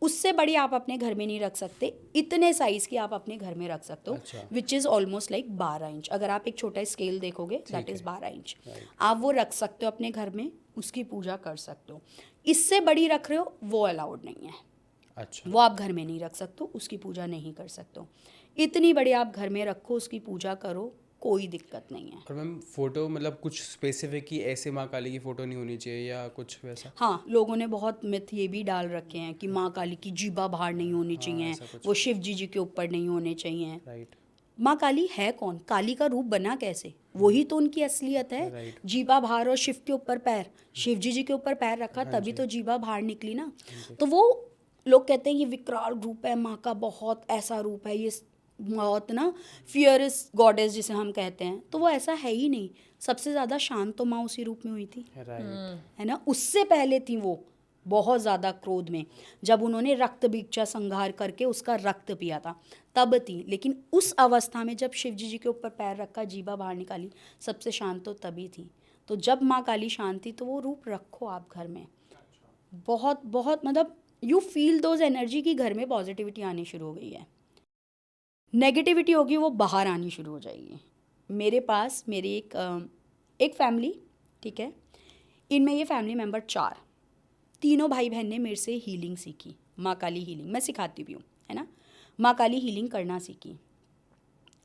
[SPEAKER 1] उससे बड़ी आप अपने घर में नहीं रख सकते, इतने साइज़ की आप अपने घर में रख सकते हो, which is almost like 12 inch. अगर आप एक छोटा स्केल देखोगे दैट इज़ 12 इंच, आप वो रख सकते हो अपने घर में, उसकी पूजा कर सकते हो। इससे बड़ी रख रहे हो वो अलाउड नहीं है।
[SPEAKER 3] अच्छा,
[SPEAKER 1] वो आप घर में नहीं रख सकते हो, उसकी पूजा नहीं कर सकते हो। इतनी बड़ी आप घर में रखो, उसकी पूजा करो, कोई दिक्कत नहीं है।
[SPEAKER 3] और मैम फ़ोटो मतलब कुछ स्पेसिफिक कि ऐसे माँ काली की फ़ोटो नहीं होनी चाहिए या कुछ वैसा?
[SPEAKER 1] हाँ, लोगों ने बहुत मिथ ये भी डाल रखे हैं कि माँ काली की जीभा बाहर नहीं होनी चाहिए,
[SPEAKER 3] ऐसा कुछ।
[SPEAKER 1] वो शिव जी के ऊपर नहीं होने चाहिए।
[SPEAKER 3] राइट।
[SPEAKER 1] माँ काली है कौन? काली का रूप बना कैसे? वही तो उनकी असलियत है।
[SPEAKER 3] राइट।
[SPEAKER 1] जीभा बाहर और शिव के ऊपर पैर, शिव जी के ऊपर पैर रखा तभी तो जीभा बाहर निकली ना। तो वो लोग कहते हैं ये विकराल रूप है माँ का, बहुत ऐसा रूप है, ये बहुत ना फियरस गॉडेस जिसे हम कहते हैं, तो वो ऐसा है ही नहीं। सबसे ज़्यादा शांत तो माँ उसी रूप में हुई थी,
[SPEAKER 3] राइट।
[SPEAKER 1] है ना। उससे पहले थी वो बहुत ज़्यादा क्रोध में, जब उन्होंने रक्त भिक्षा संहार करके उसका रक्त पिया था तब थी। लेकिन उस अवस्था में जब शिव जी के ऊपर पैर रखा, जीभा बाहर निकाली, सबसे शांत तो तभी थी। तो जब माँ काली शांत थी तो वो रूप रखो आप घर में। बहुत बहुत मतलब यू फील दोज एनर्जी की घर में पॉजिटिविटी आनी शुरू हो गई है। नेगेटिविटी होगी वो बाहर आनी शुरू हो जाएगी। मेरे पास मेरी एक फैमिली, ठीक है, इनमें ये फैमिली मेम्बर 4, तीनों भाई बहन ने मेरे से हीलिंग सीखी, माँ काली हीलिंग मैं सिखाती भी हूँ, है ना। माँ काली हीलिंग करना सीखी।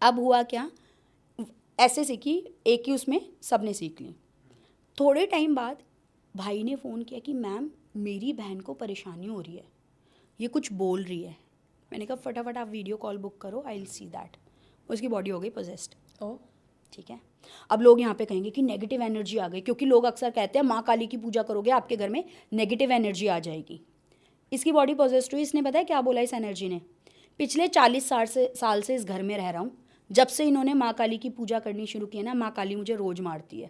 [SPEAKER 1] अब हुआ क्या, ऐसे सीखी, एक ही उसमें सब ने सीख ली। थोड़े टाइम बाद भाई ने फ़ोन किया कि मैम मेरी बहन को परेशानी हो रही है, ये कुछ बोल रही है। मैंने कहा फटाफट आप वीडियो कॉल बुक करो, आई विल सी दैट। उसकी बॉडी हो गई पोजेस्ड।
[SPEAKER 2] ओ,
[SPEAKER 1] ठीक है। अब लोग यहाँ पे कहेंगे कि नेगेटिव एनर्जी आ गई, क्योंकि लोग अक्सर कहते हैं माँ काली की पूजा करोगे आपके घर में नेगेटिव एनर्जी आ जाएगी। इसकी बॉडी पोजेस्ड हुई, इसने पता है क्या बोला इस एनर्जी ने, पिछले 40 साल से इस घर में रह रहा हूँ, जब से इन्होंने माँ काली की पूजा करनी शुरू की है ना, माँ काली मुझे रोज़ मारती है,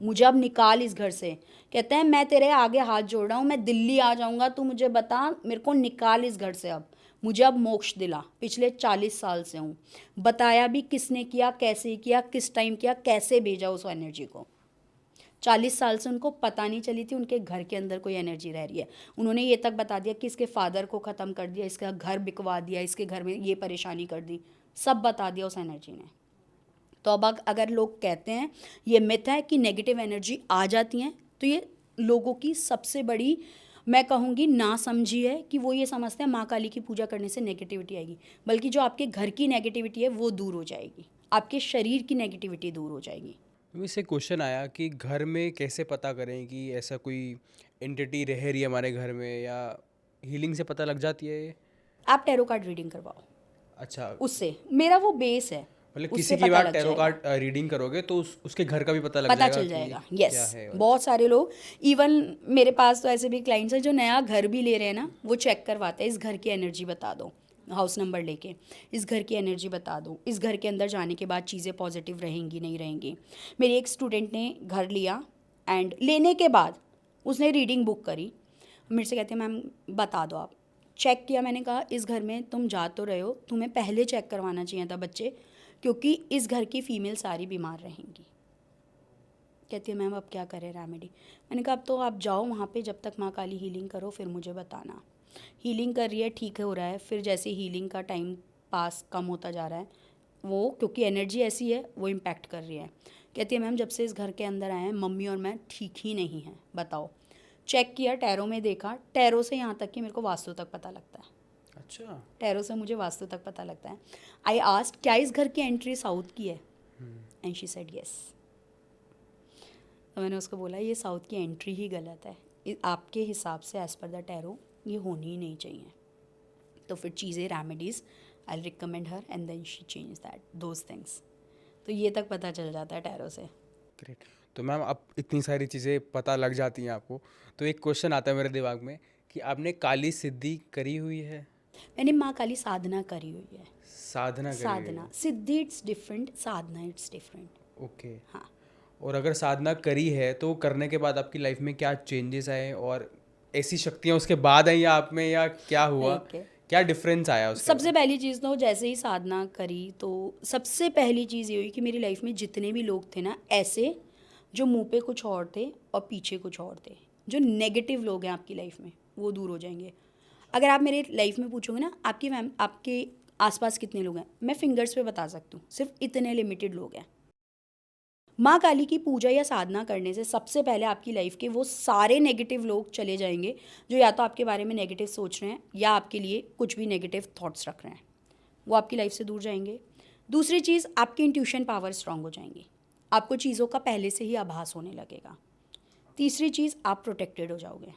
[SPEAKER 1] मुझे अब निकाल इस घर से। कहते हैं मैं तेरे आगे हाथ जोड़ रहा हूँ, मैं दिल्ली आ जाऊँगा, तू मुझे बता, मेरे को निकाल इस घर से, अब मुझे अब मोक्ष दिला। पिछले 40 साल से हूँ, बताया भी किसने किया, कैसे किया, किस टाइम किया, कैसे भेजा उस एनर्जी को। 40 साल से उनको पता नहीं चली थी उनके घर के अंदर कोई एनर्जी रह रही है। उन्होंने ये तक बता दिया कि इसके फादर को ख़त्म कर दिया, इसका घर बिकवा दिया, इसके घर में ये परेशानी कर दी, सब बता दिया उस एनर्जी ने। तो अब अगर लोग कहते हैं ये मिथ है कि नेगेटिव एनर्जी आ जाती हैं, तो ये लोगों की सबसे बड़ी मैं कहूँगी ना समझी है कि वो ये समझते हैं माँ काली की पूजा करने से नेगेटिविटी आएगी, बल्कि जो आपके घर की नेगेटिविटी है वो दूर हो जाएगी, आपके शरीर की नेगेटिविटी दूर हो जाएगी।
[SPEAKER 3] तो इससे क्वेश्चन आया कि घर में कैसे पता करें कि ऐसा कोई एंटिटी रह रही है हमारे घर में, या हीलिंग से पता लग जाती है ये?
[SPEAKER 1] आप टैरो कार्ड रीडिंग करवाओ,
[SPEAKER 3] अच्छा,
[SPEAKER 1] उससे मेरा वो बेस है,
[SPEAKER 3] मतलब
[SPEAKER 1] उससे
[SPEAKER 3] किसी की
[SPEAKER 1] पता
[SPEAKER 3] बात
[SPEAKER 1] लग
[SPEAKER 3] टैरो
[SPEAKER 1] जाएगा।
[SPEAKER 3] कार्ड रीडिंग करोगे तो उसके घर का भी पता लग
[SPEAKER 1] पता
[SPEAKER 3] जाएगा
[SPEAKER 1] चल
[SPEAKER 3] कि
[SPEAKER 1] जाएगा,
[SPEAKER 3] क्या
[SPEAKER 1] यस।
[SPEAKER 3] है।
[SPEAKER 1] बहुत सारे लोग, इवन मेरे पास तो ऐसे भी क्लाइंट्स हैं जो नया घर भी ले रहे हैं ना, वो चेक करवाते हैं इस घर की एनर्जी बता दो, हाउस नंबर लेके, इस घर की एनर्जी बता दो, इस घर के अंदर जाने के बाद चीज़ें पॉजिटिव रहेंगी नहीं रहेंगी। मेरी एक स्टूडेंट ने घर लिया एंड लेने के बाद उसने रीडिंग बुक करी, मेरे से कहते हैं मैम बता दो आप। चेक किया, मैंने कहा इस घर में तुम जा तो रहे हो, तुम्हें पहले चेक करवाना चाहिए था बच्चे, क्योंकि इस घर की फ़ीमेल सारी बीमार रहेंगी। कहती है मैम अब क्या करें रेमेडी। मैंने कहा अब तो आप जाओ वहाँ पे, जब तक माँ काली हीलिंग करो फिर मुझे बताना। हीलिंग कर रही है, ठीक हो रहा है, फिर जैसे हीलिंग का टाइम पास कम होता जा रहा है, वो क्योंकि एनर्जी ऐसी है वो इम्पैक्ट कर रही है। कहती है मैम जब से इस घर के अंदर आए हैं मम्मी और मैं ठीक ही नहीं हैं, बताओ। चेक किया, टैरो में देखा, टैरो से यहाँ तक कि मेरे को वास्तु तक पता लगता है।
[SPEAKER 3] अच्छा।
[SPEAKER 1] टैरो से मुझे वास्तु तक पता लगता है। आई आस्क्ड क्या इस घर की एंट्री साउथ की है, एंड शी सेड यस। तो मैंने उसको बोला ये साउथ की एंट्री ही गलत है, आपके हिसाब से एज़ पर द टैरो ये होनी ही नहीं चाहिए। तो फिर चीज़ें remedies I recommend her and then she change that those things. तो ये तक पता चल जाता है टैरो से।
[SPEAKER 3] ग्रेट। तो मैम अब इतनी सारी चीज़ें पता लग जाती हैं आपको, तो एक क्वेश्चन आता है मेरे दिमाग में कि आपने काली सिद्धि करी हुई है?
[SPEAKER 1] मैंने माँ काली साधना करी हुई है।
[SPEAKER 3] साधना करी हुई
[SPEAKER 1] साधना, सिद्धि इट्स डिफरेंट, साधना इट्स डिफरेंट।
[SPEAKER 3] है? ओके।
[SPEAKER 1] हाँ।
[SPEAKER 3] और अगर साधना करी है तो करने के बाद आपकी लाइफ में क्या चेंजेस आए, और ऐसी शक्तियाँ उसके बाद आई या आप में, या क्या हुआ?
[SPEAKER 1] Okay.
[SPEAKER 3] क्या डिफरेंस आया उसके
[SPEAKER 1] सबसे
[SPEAKER 3] बाद?
[SPEAKER 1] पहली चीज़ तो जैसे ही साधना करी तो सबसे पहली चीज़ ये हुई कि मेरी लाइफ में जितने भी लोग थे ना ऐसे, जो मुंह पे कुछ और थे और पीछे कुछ और थे, जो नेगेटिव लोग हैं आपकी लाइफ में, वो दूर हो जाएंगे। अगर आप मेरे लाइफ में पूछोगे ना आपके आसपास कितने लोग हैं, मैं फिंगर्स पे बता सकती हूँ, सिर्फ इतने लिमिटेड लोग हैं। माँ काली की पूजा या साधना करने से सबसे पहले आपकी लाइफ के वो सारे नेगेटिव लोग चले जाएंगे, जो या तो आपके बारे में नेगेटिव सोच रहे हैं या आपके लिए कुछ भी नेगेटिव थॉट्स रख रहे हैं, वो आपकी लाइफ से दूर जाएंगे। दूसरी चीज़, आपकी इंट्यूशन पावर स्ट्रांग हो जाएंगी, आपको चीज़ों का पहले से ही आभास होने लगेगा। तीसरी चीज़, आप प्रोटेक्टेड हो जाओगे।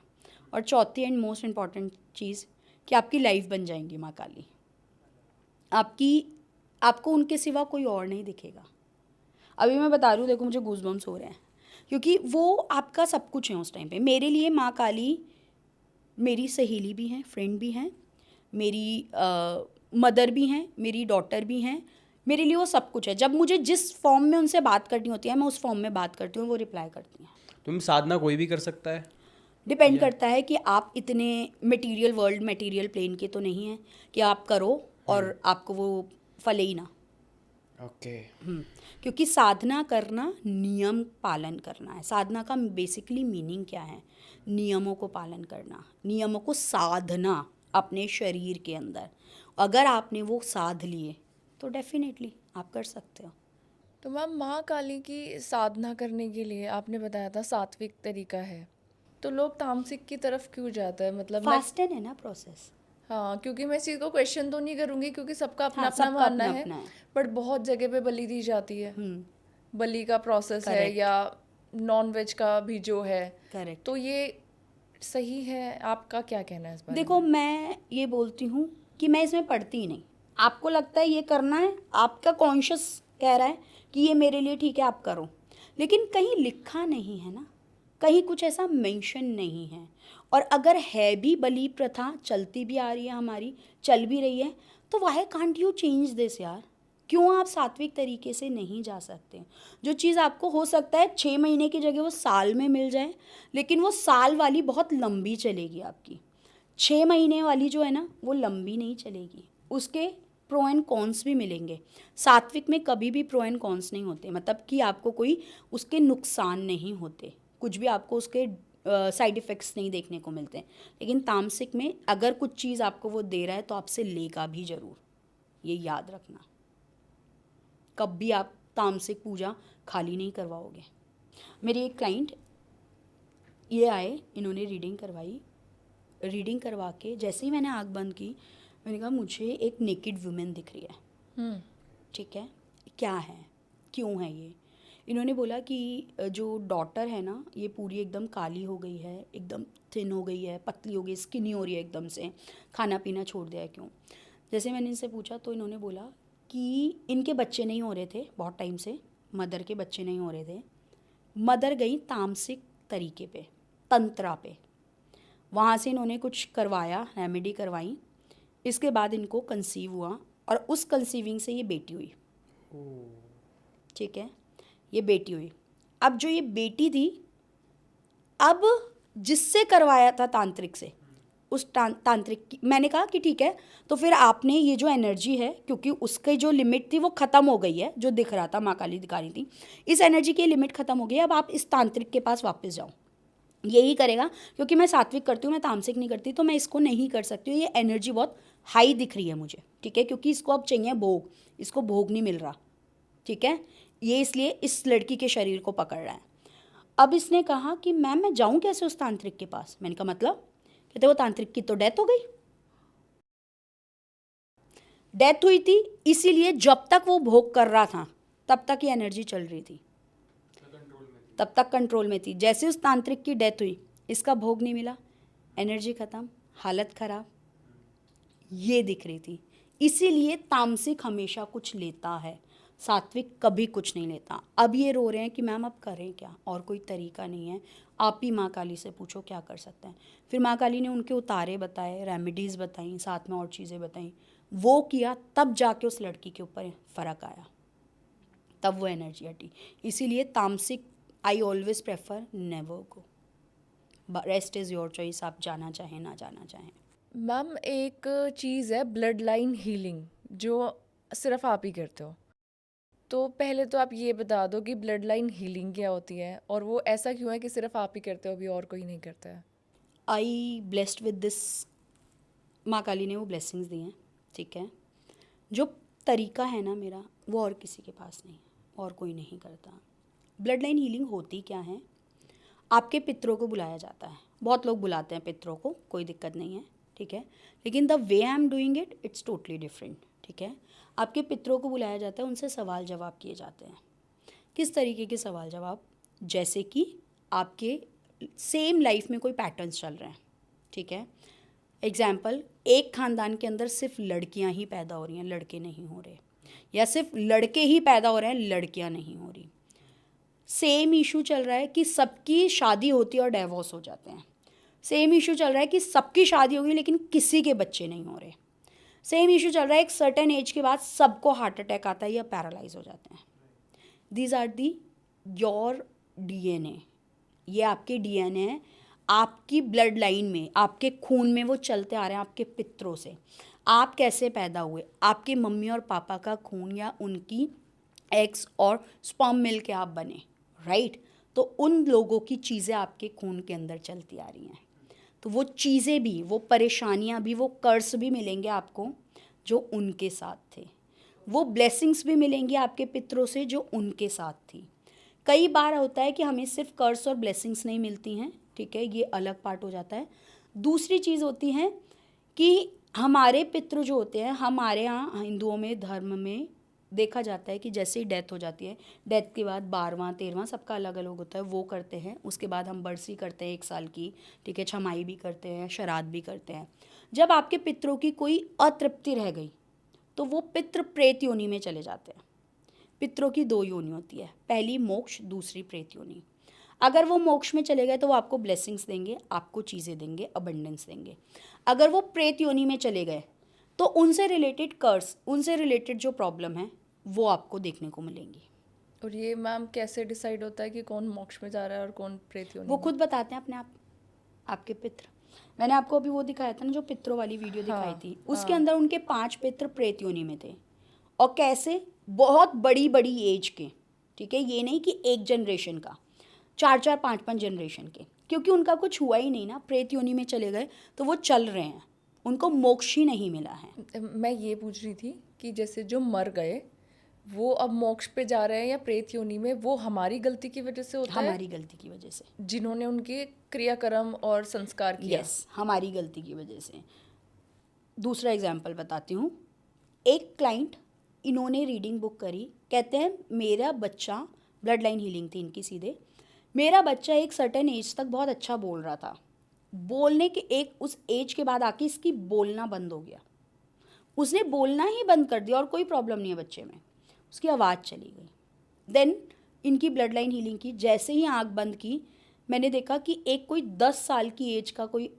[SPEAKER 1] और चौथी एंड मोस्ट इम्पॉर्टेंट चीज़ कि आपकी लाइफ बन जाएंगी माँ काली। आपको उनके सिवा कोई और नहीं दिखेगा। अभी मैं बता रही हूँ, देखो मुझे गूज़बम्स हो रहे हैं, क्योंकि वो आपका सब कुछ है उस टाइम पे। मेरे लिए माँ काली मेरी सहेली भी हैं, फ्रेंड भी हैं, मेरी मदर भी हैं, मेरी डॉटर भी हैं, मेरे लिए वो सब कुछ है। जब मुझे जिस फॉर्म में उनसे बात करनी होती है मैं उस फॉर्म में बात करती हूँ, वो रिप्लाई करती हैं।
[SPEAKER 3] तुम साधना कोई भी कर सकता है?
[SPEAKER 1] डिपेंड करता है कि आप इतने मटेरियल प्लेन के तो नहीं हैं कि आप करो और आपको वो फले ही ना।
[SPEAKER 3] ओके।
[SPEAKER 1] क्योंकि साधना करना नियम पालन करना है। साधना का बेसिकली मीनिंग क्या है? नियमों को पालन करना, नियमों को साधना अपने शरीर के अंदर। अगर आपने वो साध लिए तो डेफिनेटली आप कर सकते हो।
[SPEAKER 2] तो मैम माँ काली की साधना करने के लिए आपने बताया था सात्विक तरीका है, तो लोग तामसिक की तरफ क्यों जाता है? मतलब मैं
[SPEAKER 1] फास्ट है ना प्रोसेस।
[SPEAKER 2] हाँ, क्योंकि मैं इस चीज़ को क्वेश्चन तो नहीं करूँगी क्योंकि सबका अपना
[SPEAKER 1] हाँ,
[SPEAKER 2] अपना
[SPEAKER 1] सबका
[SPEAKER 2] मानना
[SPEAKER 1] अपना
[SPEAKER 2] है,
[SPEAKER 1] अपना है।
[SPEAKER 2] बट बहुत जगह पे बलि दी जाती है। बलि का प्रोसेस है
[SPEAKER 1] Correct.
[SPEAKER 2] या नॉन वेज का भी जो है,
[SPEAKER 1] करेक्ट।
[SPEAKER 2] तो ये सही है? आपका क्या कहना है इस बारे
[SPEAKER 1] देखो
[SPEAKER 2] में?
[SPEAKER 1] मैं ये बोलती हूँ कि मैं इसमें पढ़ती ही नहीं। आपको लगता है ये करना है, आपका कॉन्शियस कह रहा है कि ये मेरे लिए ठीक है, आप करो, लेकिन कहीं लिखा नहीं है ना, कहीं कुछ ऐसा मेंशन नहीं है। और अगर है भी बलि प्रथा चलती भी आ रही है, हमारी चल भी रही है, तो why can't you change this यार? क्यों आप सात्विक तरीके से नहीं जा सकते? जो चीज़ आपको हो सकता है 6 महीने की जगह वो साल में मिल जाए, लेकिन वो साल वाली बहुत लंबी चलेगी आपकी। 6 महीने वाली जो है ना वो लंबी नहीं चलेगी, उसके प्रो एंड कॉन्स भी मिलेंगे। सात्विक में कभी भी प्रो एंड कॉन्स नहीं होते, मतलब कि आपको कोई उसके नुकसान नहीं होते, कुछ भी आपको उसके साइड इफ़ेक्ट्स नहीं देखने को मिलते। लेकिन तामसिक में अगर कुछ चीज़ आपको वो दे रहा है तो आपसे लेगा भी ज़रूर, ये याद रखना। कभी आप तामसिक पूजा खाली नहीं करवाओगे। मेरी एक क्लाइंट ये आए, इन्होंने रीडिंग करवाई, रीडिंग करवा के जैसे ही मैंने आँख बंद की, मैंने कहा मुझे एक नेकेड वुमेन दिख रही है। ठीक है, क्या है, क्यों है ये? इन्होंने बोला कि जो डॉटर है ना ये पूरी एकदम काली हो गई है, एकदम थिन हो गई है, पतली हो गई, स्किनी हो रही है एकदम से, खाना पीना छोड़ दिया है, क्यों? जैसे मैंने इनसे पूछा तो इन्होंने बोला कि इनके बच्चे नहीं हो रहे थे बहुत टाइम से, मदर के बच्चे नहीं हो रहे थे। मदर गई तामसिक तरीके पे, तंत्रा पे, वहाँ से इन्होंने कुछ करवाया, रेमेडी करवाई, इसके बाद इनको कंसीव हुआ और उस कंसीविंग से ये बेटी हुई, ठीक है, ये बेटी हुई। अब जो ये बेटी थी, अब जिससे करवाया था तांत्रिक से, उस तांत्रिक की मैंने कहा कि ठीक है, तो फिर आपने ये जो एनर्जी है, क्योंकि उसकी जो लिमिट थी वो ख़त्म हो गई है, जो दिख रहा था माँ काली दिखा रही थी, इस एनर्जी की लिमिट ख़त्म हो गई है, अब आप इस तांत्रिक के पास वापस जाओ। यही करेगा, क्योंकि मैं सात्विक करती हूँ, मैं तामसिक नहीं करती, तो मैं इसको नहीं कर सकती हूँ, ये एनर्जी बहुत हाई दिख रही है मुझे, ठीक है, क्योंकि इसको अब चाहिए भोग, इसको भोग नहीं मिल रहा, ठीक है, ये इसलिए इस लड़की के शरीर को पकड़ रहा है। अब इसने कहा कि मैम मैं जाऊँ कैसे उस तांत्रिक के पास? मैंने कहा मतलब? कहते वो तांत्रिक की तो डेथ हो गई। डेथ हुई थी, इसीलिए जब तक वो भोग कर रहा था तब तक ये एनर्जी चल रही थी, तब तक कंट्रोल में थी। जैसे उस तांत्रिक की डेथ हुई, इसका भोग नहीं मिला, एनर्जी खत्म, हालत खराब, ये दिख रही थी। इसीलिए तामसिक हमेशा कुछ लेता है, सात्विक कभी कुछ नहीं लेता। अब ये रो रहे हैं कि मैम अब करें क्या, और कोई तरीका नहीं है, आप ही माँ काली से पूछो क्या कर सकते हैं। फिर माँ काली ने उनके उतारे बताए, रेमेडीज़ बताई, साथ में और चीज़ें बताई, वो किया, तब जाके उस लड़की के ऊपर फ़र्क आया, तब वो एनर्जी हटी। इसीलिए तामसिक I always prefer never go, rest is your choice, आप जाना चाहें ना जाना चाहें।
[SPEAKER 2] मैम एक चीज़ है ब्लड लाइन हीलिंग, जो सिर्फ आप ही करते हो, तो पहले तो आप ये बता दो कि ब्लड लाइन हीलिंग क्या होती है, और वो ऐसा क्यों है कि सिर्फ आप ही करते हो, अभी और कोई नहीं करता है।
[SPEAKER 1] आई ब्लेस्ड विद दिस, माँ काली ने वो ब्लेसिंग्स दी हैं, ठीक है। जो तरीका है ना मेरा, वो और किसी के पास नहीं है, और कोई नहीं करता। ब्लड लाइन हीलिंग होती क्या है? आपके पितरों को बुलाया जाता है, बहुत लोग बुलाते हैं पितरों को, कोई दिक्कत नहीं है, ठीक है, लेकिन the way I am doing it, it's totally different, ठीक है। आपके पितरों को बुलाया जाता है, उनसे सवाल जवाब किए जाते हैं। किस तरीके के सवाल जवाब? जैसे कि आपके सेम लाइफ में कोई पैटर्न्स चल रहे हैं, ठीक है। एग्जाम्पल, एक ख़ानदान के अंदर सिर्फ लड़कियां ही पैदा हो रही हैं, लड़के नहीं हो रहे, या सिर्फ लड़के ही पैदा हो रहे हैं, लड़कियां नहीं हो रही। सेम इशू चल रहा है कि सबकी शादी होती है और डाइवोर्स हो जाते हैं। सेम इशू चल रहा है कि सबकी शादी होगी लेकिन किसी के बच्चे नहीं हो रहे। सेम इशू चल रहा है एक सर्टेन एज के बाद सबको हार्ट अटैक आता है या पैरालाइज हो जाते हैं। These are the your DNA, ये आपके डीएनए है, आपकी ब्लड लाइन में, आपके खून में वो चलते आ रहे हैं आपके पितरों से। आप कैसे पैदा हुए, आपके मम्मी और पापा का खून या उनकी एग्स और स्पर्म मिल के आप बने, राइट। तो उन लोगों की चीज़ें आपके खून के अंदर चलती आ रही हैं, तो वो चीज़ें भी, वो परेशानियां भी, वो कर्ज भी मिलेंगे आपको जो उनके साथ थे, वो ब्लेसिंग्स भी मिलेंगी आपके पितरों से जो उनके साथ थी। कई बार होता है कि हमें सिर्फ कर्ज और ब्लेसिंग्स नहीं मिलती हैं, ठीक है, ये अलग पार्ट हो जाता है। दूसरी चीज़ होती है कि हमारे पितृ जो होते हैं, हमारे यहाँ हिंदुओं में, धर्म में देखा जाता है कि जैसे ही डेथ हो जाती है, डेथ के बाद 12वां 13वां सबका अलग अलग होता है, वो करते हैं। उसके बाद हम बरसी करते हैं 1 साल की, ठीक है, छमाई भी करते हैं, श्राद्ध भी करते हैं। जब आपके पितरों की कोई अतृप्ति रह गई तो वो पितृ प्रेत योनि में चले जाते हैं। पितरों की 2 योनि होती है, पहली मोक्ष, दूसरी प्रेत योनि। अगर वो मोक्ष में चले गए तो वो आपको ब्लेसिंग्स देंगे, आपको चीज़ें देंगे, अबंडेंस देंगे। अगर वो प्रेत योनि में चले गए तो उनसे रिलेटेड कर्स, उनसे रिलेटेड जो प्रॉब्लम है वो आपको देखने को मिलेंगी।
[SPEAKER 2] और ये मैम कैसे डिसाइड होता है कि कौन मोक्ष में जा रहा है और कौन प्रेत योनि
[SPEAKER 1] वो
[SPEAKER 2] में?
[SPEAKER 1] खुद बताते हैं अपने आप, आपके पितृ। मैंने आपको अभी वो दिखाया था ना, जो पितरों वाली वीडियो दिखाई
[SPEAKER 2] हाँ,
[SPEAKER 1] थी, उसके अंदर उनके 5 पितृ प्रेत योनि में थे, और कैसे बहुत बड़ी बड़ी एज के, ठीक है, ये नहीं कि एक जनरेशन का, 4-4 5-5 जनरेशन के, क्योंकि उनका कुछ हुआ ही नहीं ना, प्रेत योनि में चले गए तो वो चल रहे हैं, उनको मोक्ष ही नहीं मिला है।
[SPEAKER 2] मैं ये पूछ रही थी कि जैसे जो मर गए वो अब मोक्ष पे जा रहे हैं या प्रेत योनि में, वो हमारी गलती की वजह से होता है,
[SPEAKER 1] हमारी गलती की वजह से,
[SPEAKER 2] जिन्होंने उनके क्रियाकर्म और संस्कार किया?
[SPEAKER 1] यस, हमारी गलती की वजह से। दूसरा एग्जाम्पल बताती हूँ। एक क्लाइंट, इन्होंने रीडिंग बुक करी, कहते हैं मेरा बच्चा, ब्लड लाइन हीलिंग थी इनकी सीधे, मेरा बच्चा एक सर्टेन एज तक बहुत अच्छा बोल रहा था, बोलने के एक उस एज के बाद आके इसकी बोलना बंद हो गया, उसने बोलना ही बंद कर दिया, और कोई प्रॉब्लम नहीं है बच्चे में, उसकी आवाज़ चली गई। देन इनकी ब्लड लाइन हीलिंग की, जैसे ही आँख बंद की, मैंने देखा कि एक कोई 10 साल की एज का कोई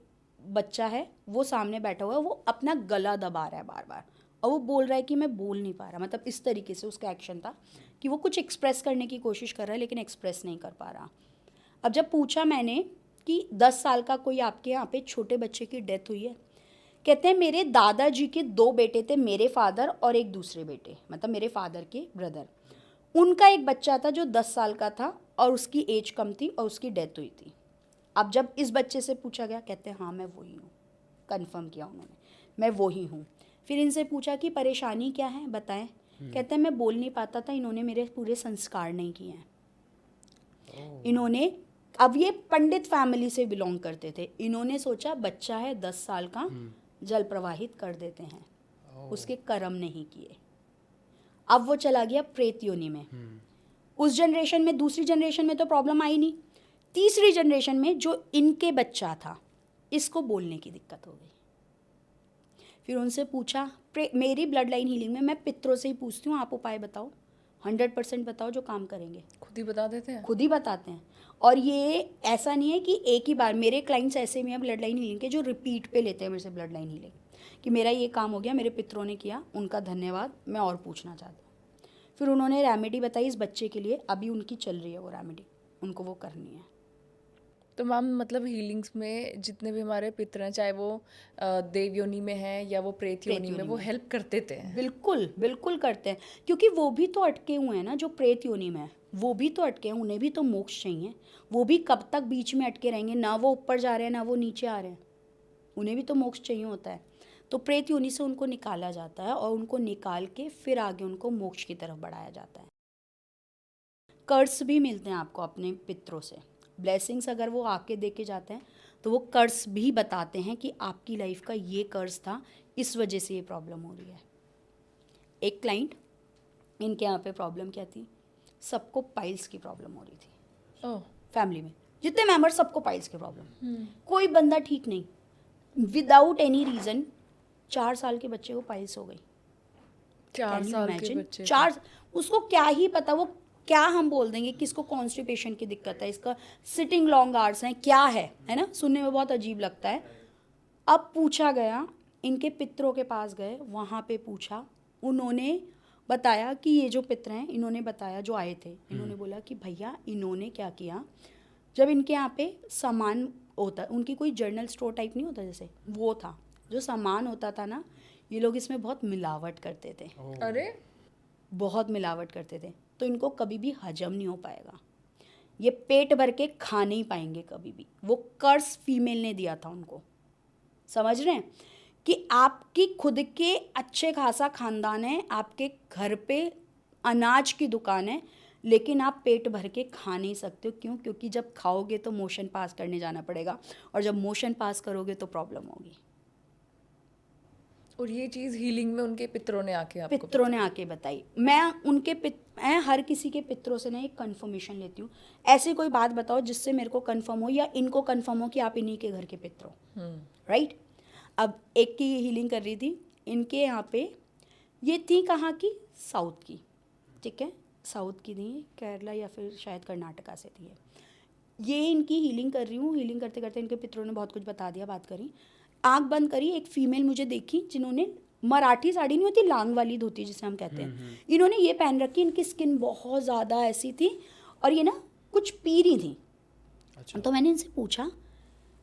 [SPEAKER 1] बच्चा है वो सामने बैठा हुआ है, वो अपना गला दबा रहा है बार बार और वो बोल रहा है कि मैं बोल नहीं पा रहा, मतलब इस तरीके से उसका एक्शन था कि वो कुछ एक्सप्रेस करने की कोशिश कर रहा है लेकिन एक्सप्रेस नहीं कर पा रहा। अब जब पूछा मैंने कि 10 साल का कोई आपके यहाँ पे छोटे बच्चे की डेथ हुई है, कहते हैं मेरे दादाजी के 2 बेटे थे, मेरे फादर और एक दूसरे बेटे, मतलब मेरे फादर के ब्रदर। उनका एक बच्चा था जो 10 साल का था और उसकी एज कम थी और उसकी डेथ हुई थी। अब जब इस बच्चे से पूछा गया, कहते हैं हाँ मैं वही हूँ, कंफर्म किया उन्होंने, मैं वही हूँ। फिर इनसे पूछा कि परेशानी क्या है बताएं, कहते हैं मैं बोल नहीं पाता था, इन्होंने मेरे पूरे संस्कार नहीं किए हैं। इन्होंने, अब ये पंडित फैमिली से बिलोंग करते थे, इन्होंने सोचा बच्चा है 10 साल का, जल प्रवाहित कर देते हैं, उसके कर्म नहीं किए। अब वो चला गया प्रेत योनि में। उस जनरेशन में, दूसरी जनरेशन में तो प्रॉब्लम आई नहीं, तीसरी जनरेशन में जो इनके बच्चा था इसको बोलने की दिक्कत हो गई। फिर उनसे पूछा, मेरी ब्लड लाइन हीलिंग में मैं पितरों से ही पूछती हूँ, आप उपाय बताओ, 100% बताओ जो काम करेंगे।
[SPEAKER 2] खुद ही बता देते हैं,
[SPEAKER 1] खुद ही बताते हैं। और ये ऐसा नहीं है कि एक ही बार, मेरे क्लाइंट्स ऐसे भी हैं ब्लड लाइन हीलिंग के जो रिपीट पे लेते हैं मेरे से ब्लड लाइन हीलिंग, कि मेरा ये काम हो गया, मेरे पितरों ने किया, उनका धन्यवाद, मैं और पूछना चाहता हूँ। फिर उन्होंने रेमेडी बताई इस बच्चे के लिए, अभी उनकी चल रही है वो रेमेडी, उनको वो करनी है।
[SPEAKER 2] तो मैम मतलब हीलिंग्स में जितने भी हमारे पितर हैं, चाहे वो देव योनि में हैं या वो प्रेत योनि में, वो हेल्प करते थे।
[SPEAKER 1] बिल्कुल बिल्कुल करते हैं, क्योंकि वो भी तो अटके हुए हैं ना, जो प्रेत योनि में है वो भी तो अटके हैं, उन्हें भी तो मोक्ष चाहिए। वो भी कब तक बीच में अटके रहेंगे, ना वो ऊपर जा रहे हैं ना वो नीचे आ रहे हैं, उन्हें भी तो मोक्ष चाहिए होता है। तो प्रेत योनि से उनको निकाला जाता है और उनको निकाल के फिर आगे उनको मोक्ष की तरफ बढ़ाया जाता है। कर्स भी मिलते हैं आपको अपने पितरों से, ब्लेसिंग्स अगर वो आके दे के जाते हैं तो वो कर्स भी बताते हैं कि आपकी लाइफ का ये कर्स था, इस वजह से ये प्रॉब्लम हो रही है। एक क्लाइंट, इनके यहाँ पे प्रॉब्लम क्या थी, सबको पाइल्स की प्रॉब्लम हो रही थी।
[SPEAKER 2] ओह,
[SPEAKER 1] फैमिली में जितने मेंबर सबको पाइल्स की प्रॉब्लम, कोई बंदा ठीक नहीं, विदाउट एनी रीज़न 4 साल के बच्चे को पाइल्स हो गई।
[SPEAKER 2] 4
[SPEAKER 1] Can you
[SPEAKER 2] साल के
[SPEAKER 1] imagine?
[SPEAKER 2] बच्चे।
[SPEAKER 1] 4, उसको क्या ही पता, वो क्या हम बोल देंगे कि इसको कॉन्स्टिपेशन की दिक्कत है, इसका सिटिंग लॉन्ग आवर्स हैं, क्या है ना, सुनने में बहुत अजीब लगता है। अब पूछा गया, इनके पितरों के पास गए, वहाँ पे पूछा, उन्होंने बताया कि ये जो पितर हैं, इन्होंने बताया, जो आए थे, इन्होंने बोला कि भैया इन्होंने क्या किया, जब इनके यहाँ पे सामान होता, उनकी कोई जर्नल स्टोर टाइप नहीं होता जैसे, वो था, जो सामान होता था ना, ये लोग इसमें बहुत मिलावट करते थे,
[SPEAKER 2] अरे
[SPEAKER 1] बहुत मिलावट करते थे, तो इनको कभी भी हजम नहीं हो पाएगा, ये पेट भर के खा नहीं पाएंगे कभी भी। वो कर्स फीमेल ने दिया था उनको, समझ रहे हैं कि आपकी खुद के अच्छे खासा खानदान है, आपके घर पे अनाज की दुकान है, लेकिन आप पेट भर के खा नहीं सकते हो। क्यों? क्योंकि जब खाओगे तो मोशन पास करने जाना पड़ेगा, और जब मोशन पास करोगे तो प्रॉब्लम होगी।
[SPEAKER 2] और ये चीज़ हीलिंग में उनके पितरों ने आके आपको
[SPEAKER 1] पितरों ने आके बताई। मैं मैं हर किसी के पितरों से ना एक कंफर्मेशन लेती हूँ, ऐसी कोई बात बताओ जिससे मेरे को कंफर्म हो या इनको कंफर्म हो कि आप इन्हीं के घर के पितर हो, राइट। अब एक की हीलिंग कर रही थी, इनके यहाँ पे, ये थी कहाँ की, साउथ की, ठीक है, साउथ की थी, केरला या फिर शायद कर्नाटका से थी ये इनकी हीलिंग कर रही हूँ। हीलिंग करते करते इनके पितरों ने बहुत कुछ बता दिया, बात करी, आंख बंद करी, एक फीमेल मुझे देखी जिन्होंने मराठी साड़ी नहीं होती, लांग वाली धोती जिसे हम कहते हैं, इन्होंने ये पहन रखी, इनकी स्किन बहुत ज़्यादा ऐसी थी और ये ना कुछ पी रही थी।
[SPEAKER 3] अच्छा।
[SPEAKER 1] तो मैंने इनसे पूछा,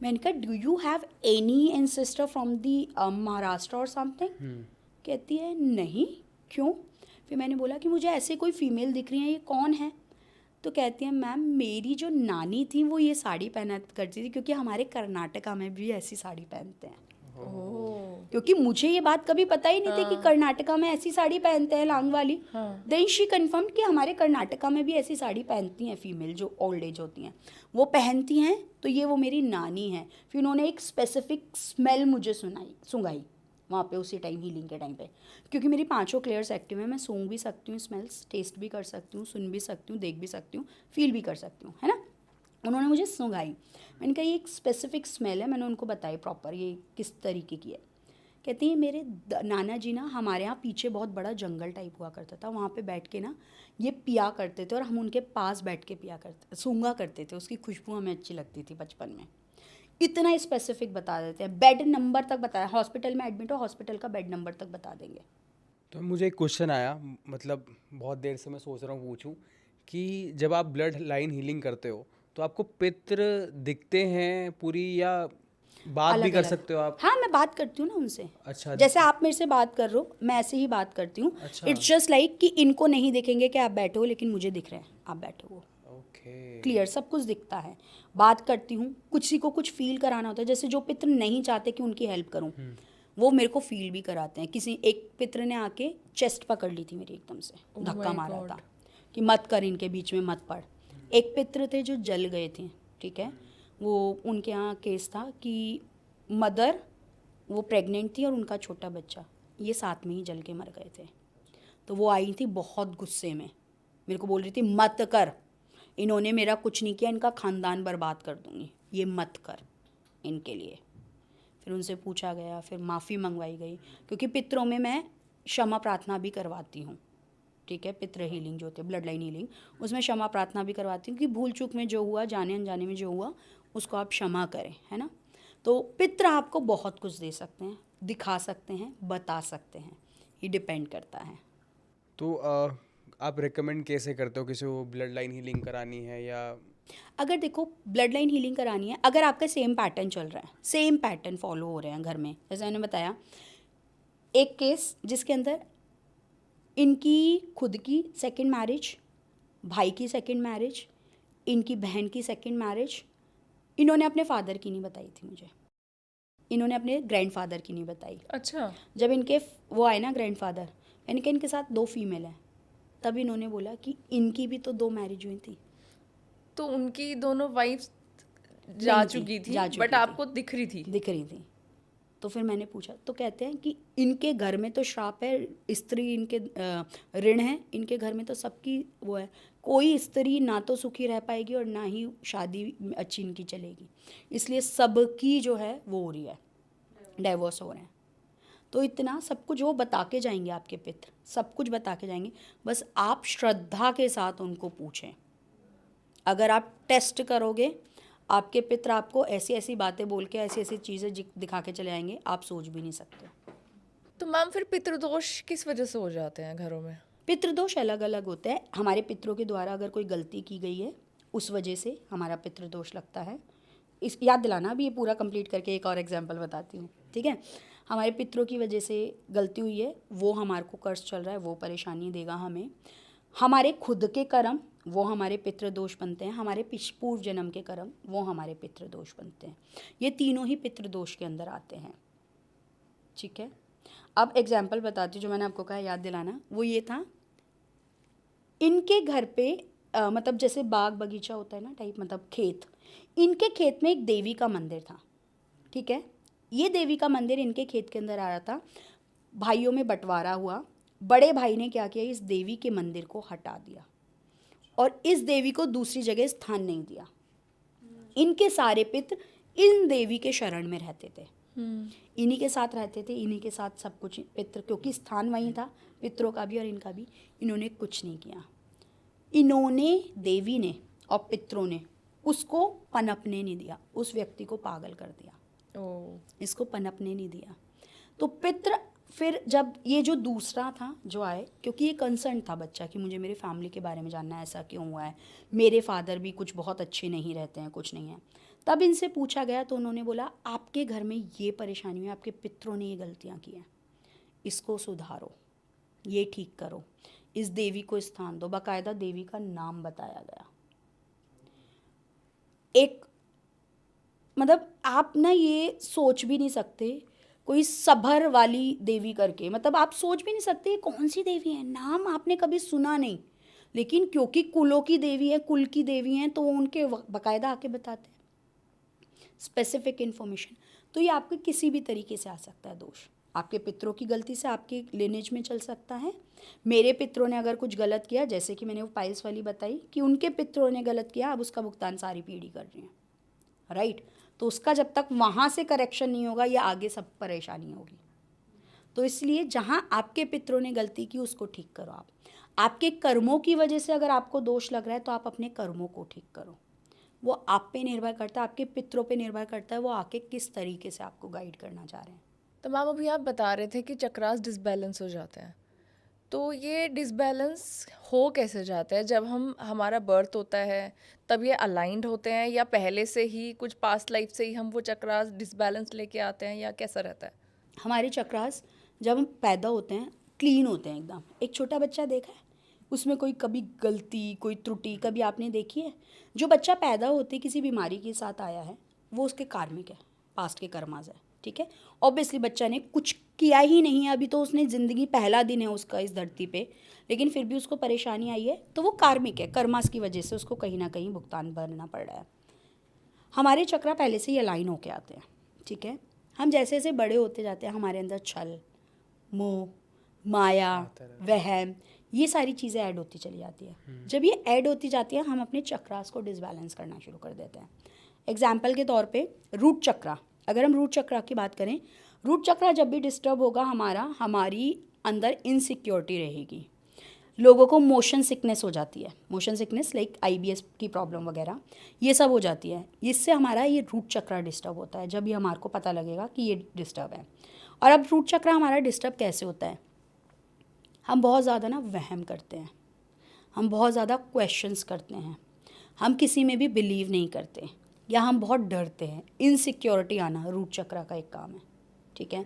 [SPEAKER 1] मैंने कहा do you have any ancestor from the Maharashtra और समथिंग, कहती है नहीं, क्यों? फिर मैंने बोला कि मुझे ऐसे कोई फीमेल दिख रही है, ये कौन है? तो कहती है मैम मेरी जो नानी थी वो ये साड़ी पहना करती थी, क्योंकि हमारे कर्नाटका में भी ऐसी साड़ी पहनते हैं। क्योंकि मुझे ये बात कभी पता ही नहीं थी कि कर्नाटका में ऐसी साड़ी पहनते हैं, लांग वाली। देन शी कन्फर्म कि हमारे कर्नाटका में भी ऐसी साड़ी पहनती हैं फीमेल जो ओल्ड एज होती हैं, वो पहनती हैं, तो ये वो मेरी नानी है। फिर उन्होंने एक स्पेसिफिक स्मेल मुझे सुंघाई वहाँ पे उसी टाइम, हीलिंग के टाइम पे, क्योंकि मेरी 5 क्लियर्स एक्टिव है, मैं सूंघ भी सकती हूँ स्मेल्स, टेस्ट भी कर सकती हूँ, सुन भी सकती हूँ, देख भी सकती हूँ, फील भी कर सकती हूँ, है ना। उन्होंने मुझे सुंघाई, मैंने कहा ये एक स्पेसिफिक स्मेल है, मैंने उनको बताई प्रॉपर ये किस तरीके की है। कहती है मेरे नाना जी ना, हमारे यहाँ पीछे बहुत बड़ा जंगल टाइप हुआ करता था, वहाँ पे बैठ के ना ये पिया करते थे और हम उनके पास बैठ के पिया करते, सूंघा करते थे, उसकी खुशबू हमें अच्छी लगती थी बचपन में। इतना स्पेसिफिक बता देते हैं, बेड नंबर तक बताया, हॉस्पिटल में एडमिट हो हॉस्पिटल का बेड नंबर तक बता देंगे।
[SPEAKER 3] तो मुझे एक क्वेश्चन आया, मतलब बहुत देर से मैं सोच रहा हूँ पूछूं कि जब आप ब्लड लाइन हीलिंग करते हो तो आपको पितृ दिखते हैं पूरी, या बात भी
[SPEAKER 1] अलग
[SPEAKER 3] कर
[SPEAKER 1] अलग,
[SPEAKER 3] सकते हो आप?
[SPEAKER 1] हाँ मैं बात करती हूँ ना उनसे,
[SPEAKER 3] अच्छा।
[SPEAKER 1] जैसे आप मेरे से बात कर रहे हो मैं ऐसे ही बात करती हूँ।
[SPEAKER 3] अच्छा।
[SPEAKER 1] इट्स जस्ट लाइक कि इनको नहीं दिखेंगे कि आप बैठे हो, लेकिन मुझे दिख रहे हैं आप बैठे हो।
[SPEAKER 3] ओके।
[SPEAKER 1] क्लियर, सब कुछ दिखता है। बात करती हूँ, किसी को कुछ फील कराना होता है, जैसे जो पितृ नहीं चाहते कि उनकी हेल्प करूँ वो मेरे को फील भी कराते हैं। किसी एक पितृ ने आके चेस्ट पकड़ ली थी मेरी एकदम से,
[SPEAKER 2] Oh
[SPEAKER 1] धक्का
[SPEAKER 2] my
[SPEAKER 1] मारा
[SPEAKER 2] God.
[SPEAKER 1] था कि मत कर, इनके बीच में मत पड़। एक पितृ थे जो जल गए थे, ठीक है, वो उनके यहाँ केस था कि मदर वो प्रेग्नेंट थी और उनका छोटा बच्चा, ये साथ में ही जल के मर गए थे। तो वो आई थी बहुत गुस्से में, मेरे को बोल रही थी मत कर, इन्होंने मेरा कुछ नहीं किया, इनका ख़ानदान बर्बाद कर दूँगी, ये मत कर इनके लिए। फिर उनसे पूछा गया, फिर माफ़ी मंगवाई गई, क्योंकि पितरों में मैं क्षमा प्रार्थना भी करवाती हूँ, ठीक है। पितृ हीलिंग जो होती है, ब्लड लाइन हीलिंग, उसमें क्षमा प्रार्थना भी करवाती हूँ कि भूल चूक में जो हुआ, जाने अनजाने में जो हुआ उसको आप क्षमा करें, है ना। तो पितृ आपको बहुत कुछ दे सकते हैं, दिखा सकते हैं, बता सकते हैं, ये डिपेंड करता है।
[SPEAKER 3] तो आप रेकमेंड कैसे करते हो किसी को ब्लड लाइन हीलिंग करानी है, या
[SPEAKER 1] अगर देखो ब्लड लाइन हीलिंग करानी है, अगर आपका सेम पैटर्न चल रहा है, सेम पैटर्न फॉलो हो रहे हैं घर में, जैसे मैंने बताया एक केस जिसके अंदर इनकी खुद की सेकंड मैरिज, भाई की सेकंड मैरिज, इनकी बहन की सेकंड मैरिज, इन्होंने अपने फादर की नहीं बताई थी मुझे, इन्होंने अपने ग्रैंडफादर की नहीं बताई।
[SPEAKER 2] अच्छा।
[SPEAKER 1] जब इनके वो आए ना ग्रैंडफादर, यानी कि इनके साथ 2 फीमेल हैं, तब इन्होंने बोला कि इनकी भी तो 2 मैरिज हुई थी।
[SPEAKER 2] तो उनकी दोनों वाइफ्स जा
[SPEAKER 1] नहीं थी,
[SPEAKER 2] चुकी थी,
[SPEAKER 1] जा चुकी
[SPEAKER 2] बट
[SPEAKER 1] थी,
[SPEAKER 2] आपको दिख रही थी।
[SPEAKER 1] दिख रही थी। तो फिर मैंने पूछा, तो कहते हैं कि इनके घर में तो श्राप है, स्त्री इनके ऋण है, इनके घर में तो सबकी वो है, कोई स्त्री ना तो सुखी रह पाएगी और ना ही शादी अच्छी इनकी चलेगी, इसलिए सबकी जो है वो हो रही है, डाइवोर्स हो रहे हैं। तो इतना सब कुछ वो बता के जाएंगे, आपके पितृ सब कुछ बता के जाएंगे, बस आप श्रद्धा के साथ उनको पूछें। अगर आप टेस्ट करोगे, आपके पितृ आपको ऐसी ऐसी बातें बोल के ऐसी ऐसी चीज़ें दिखा के चले आएंगे, आप सोच भी नहीं सकते।
[SPEAKER 2] तो मैम फिर पितृदोष किस वजह से हो जाते हैं घरों में?
[SPEAKER 1] पितृदोष अलग अलग होते हैं। हमारे पितरों के द्वारा अगर कोई गलती की गई है उस वजह से हमारा पितृदोष लगता है। इस याद दिलाना, अभी ये पूरा कंप्लीट करके एक और एग्जांपल बताती हूँ, ठीक है। हमारे पितरों की वजह से गलती हुई है, वो हमारे को कर्ज चल रहा है, वो परेशानी देगा हमें। हमारे खुद के कर्म वो हमारे पितृदोष बनते हैं, हमारे पूर्व जन्म के कर्म वो हमारे पितृदोष बनते हैं। ये तीनों ही पितृदोष के अंदर आते हैं, ठीक है। अब एग्जाम्पल बताती हूँ, जो मैंने आपको कहा याद दिलाना, वो ये था, इनके घर पे मतलब जैसे बाग बगीचा होता है ना टाइप, मतलब खेत, इनके खेत में एक देवी का मंदिर था, ठीक है। ये देवी का मंदिर इनके खेत के अंदर आया था, भाइयों में बंटवारा हुआ, बड़े भाई ने क्या किया, इस देवी के मंदिर को हटा दिया और इस देवी को दूसरी जगह स्थान नहीं दिया। इनके सारे पितृ इन देवी के शरण में रहते थे, इन्हीं के साथ रहते थे, इन्हीं के साथ सब कुछ पितृ, क्योंकि स्थान वहीं था पितरों का भी और इनका भी। इन्होंने कुछ नहीं किया, इन्होंने, देवी ने और पितरों ने उसको पनपने नहीं दिया, उस व्यक्ति को पागल कर दिया। इसको पनपने नहीं दिया। तो पितृ फिर जब ये जो दूसरा था जो आए, क्योंकि ये कंसर्न था बच्चा कि मुझे मेरे फैमिली के बारे में जानना है, ऐसा क्यों हुआ है, मेरे फादर भी कुछ बहुत अच्छे नहीं रहते हैं, कुछ नहीं है। तब इनसे पूछा गया तो उन्होंने बोला आपके घर में ये परेशानी हुई, आपके पितरों ने ये गलतियाँ की हैं, इसको सुधारो, ये ठीक करो, इस देवी को स्थान दो। बाकायदा देवी का नाम बताया गया। एक मतलब आप ना ये सोच भी नहीं सकते, कोई सभर वाली देवी करके, मतलब आप सोच भी नहीं सकते ये कौन सी देवी है, नाम आपने कभी सुना नहीं, लेकिन क्योंकि कुलों की देवी है, कुल की देवी हैं, तो उनके बाकायदा आके बताते हैं स्पेसिफिक इन्फॉर्मेशन। तो ये आपके किसी भी तरीके से आ सकता है दोष, आपके पितरों की गलती से आपके लिनेज में चल सकता है। मेरे पितरों ने अगर कुछ गलत किया, जैसे कि मैंने वो पाइल्स वाली बताई कि उनके पितरों ने गलत किया, अब उसका भुगतान सारी पीढ़ी कर रही है, राइट। तो उसका जब तक वहाँ से करेक्शन नहीं होगा, ये आगे सब परेशानी होगी। तो इसलिए जहाँ आपके पितरों ने गलती की उसको ठीक करो। आप आपके कर्मों की वजह से अगर आपको दोष लग रहा है तो आप अपने कर्मों को ठीक करो। वो आप पे निर्भर करता है, आपके पितरों पे निर्भर करता है, वो आके किस तरीके से आपको गाइड करना चाह रहे हैं।
[SPEAKER 2] तो मैम अभी आप बता रहे थे कि चक्रास डिसबैलेंस हो जाते हैं, तो ये डिसबैलेंस हो कैसे जाता है? जब हमारा बर्थ होता है तब ये अलाइंड होते हैं, या पहले से ही कुछ पास्ट लाइफ से ही हम वो चक्रास डिसबैलेंस लेके आते हैं, या कैसा रहता है?
[SPEAKER 1] हमारे चक्रास जब हम पैदा होते हैं क्लीन होते हैं एकदम। एक छोटा बच्चा देखा है, उसमें कोई कभी गलती, कोई त्रुटि कभी आपने देखी है? जो बच्चा पैदा होते किसी बीमारी के साथ आया है, वो उसके कार्मिक है, पास्ट के कर्मास है, ठीक है। ऑब्वियसली बच्चा ने कुछ किया ही नहीं है, अभी तो उसने ज़िंदगी पहला दिन है उसका इस धरती पे, लेकिन फिर भी उसको परेशानी आई है, तो वो कार्मिक है, कर्मास की वजह से उसको कहीं ना कहीं भुगतान भरना पड़ रहा है। हमारे चक्रा पहले से ही अलाइन होके आते हैं, ठीक है। हम जैसे जैसे बड़े होते जाते हैं, हमारे अंदर छल, मोह, माया, वहम, ये सारी चीज़ें ऐड होती चली जाती है। जब ये ऐड होती जाती है, हम अपने चक्रास को डिसबैलेंस करना शुरू कर देते हैं। एग्जाम्पल के तौर पे रूट चक्रा, अगर हम रूट चक्रा की बात करें, रूट चक्रा जब भी डिस्टर्ब होगा हमारी अंदर इनसिक्योरिटी रहेगी। लोगों को मोशन सिकनेस हो जाती है, मोशन सिकनेस लाइक IBS की प्रॉब्लम वगैरह, ये सब हो जाती है। इससे हमारा ये रूट चक्रा डिस्टर्ब होता है, जब ये हमारे को पता लगेगा कि ये डिस्टर्ब है। और अब रूट चक्रा हमारा डिस्टर्ब कैसे होता है? हम बहुत ज़्यादा ना वहम करते हैं, हम बहुत ज़्यादा क्वेश्चंस करते हैं, हम किसी में भी बिलीव नहीं करते, या हम बहुत डरते हैं। इनसिक्योरिटी आना रूट चक्रा का एक काम है, ठीक है।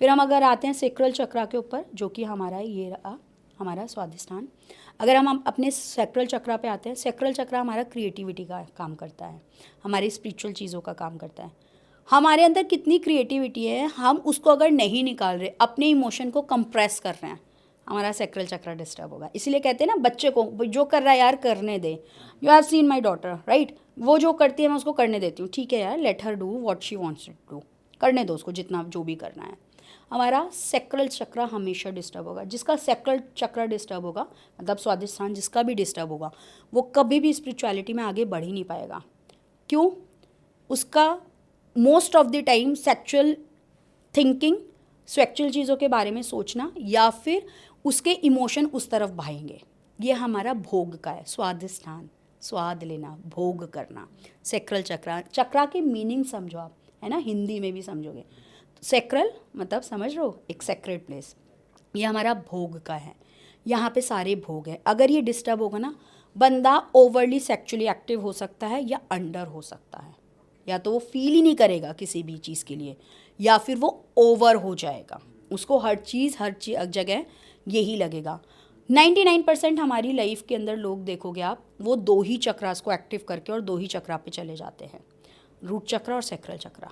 [SPEAKER 1] फिर हम अगर आते हैं सेक्रल चक्रा के ऊपर, जो कि हमारा ये रहा हमारा स्वादिष्ठान। अगर हम अपने सेक्रल चक्रा पे आते हैं, सेक्रल चक्रा हमारा क्रिएटिविटी का काम करता है, हमारी स्पिरिचुअल चीज़ों का काम करता है। हमारे अंदर कितनी क्रिएटिविटी है, हम उसको अगर नहीं निकाल रहे, अपने इमोशन को कंप्रेस कर रहे हैं, हमारा सेक्रल चक्रा डिस्टर्ब होगा। इसीलिए कहते हैं ना, बच्चे को जो कर रहा है यार करने दे। You have seen my daughter, right? वो जो करती है मैं उसको करने देती हूँ, ठीक है यार, let her do what she wants to do, करने दो उसको जितना जो भी करना है। हमारा सेक्रल चक्रा हमेशा डिस्टर्ब होगा। जिसका सेक्रल चक्रा डिस्टर्ब होगा, मतलब स्वादिष्ठान जिसका भी डिस्टर्ब होगा, वो कभी भी स्पिरिचुअलिटी में आगे बढ़ ही नहीं पाएगा। क्यों? उसका most of the time sexual thinking, sexual चीज़ों के बारे में सोचना, या फिर उसके इमोशन उस तरफ भाएंगे। ये हमारा भोग का है, स्वादिष्ठान, स्वाद लेना, भोग करना। सेक्रल चक्रा, चक्रा की मीनिंग समझो आप, है ना, हिंदी में भी समझोगे। सेक्रल मतलब समझ रहे हो, एक सेक्रेट प्लेस, ये हमारा भोग का है, यहाँ पे सारे भोग है। अगर ये डिस्टर्ब होगा ना, बंदा ओवरली सेक्चुअली एक्टिव हो सकता है या अंडर हो सकता है, या तो वो फील ही नहीं करेगा किसी भी चीज़ के लिए, या फिर वो ओवर हो जाएगा, उसको हर जगह यही लगेगा। 99% हमारी लाइफ के अंदर लोग देखोगे आप, वो दो ही चक्रास को एक्टिव करके और दो ही चक्रा पे चले जाते हैं, रूट चक्रा और सेक्रल चक्रा,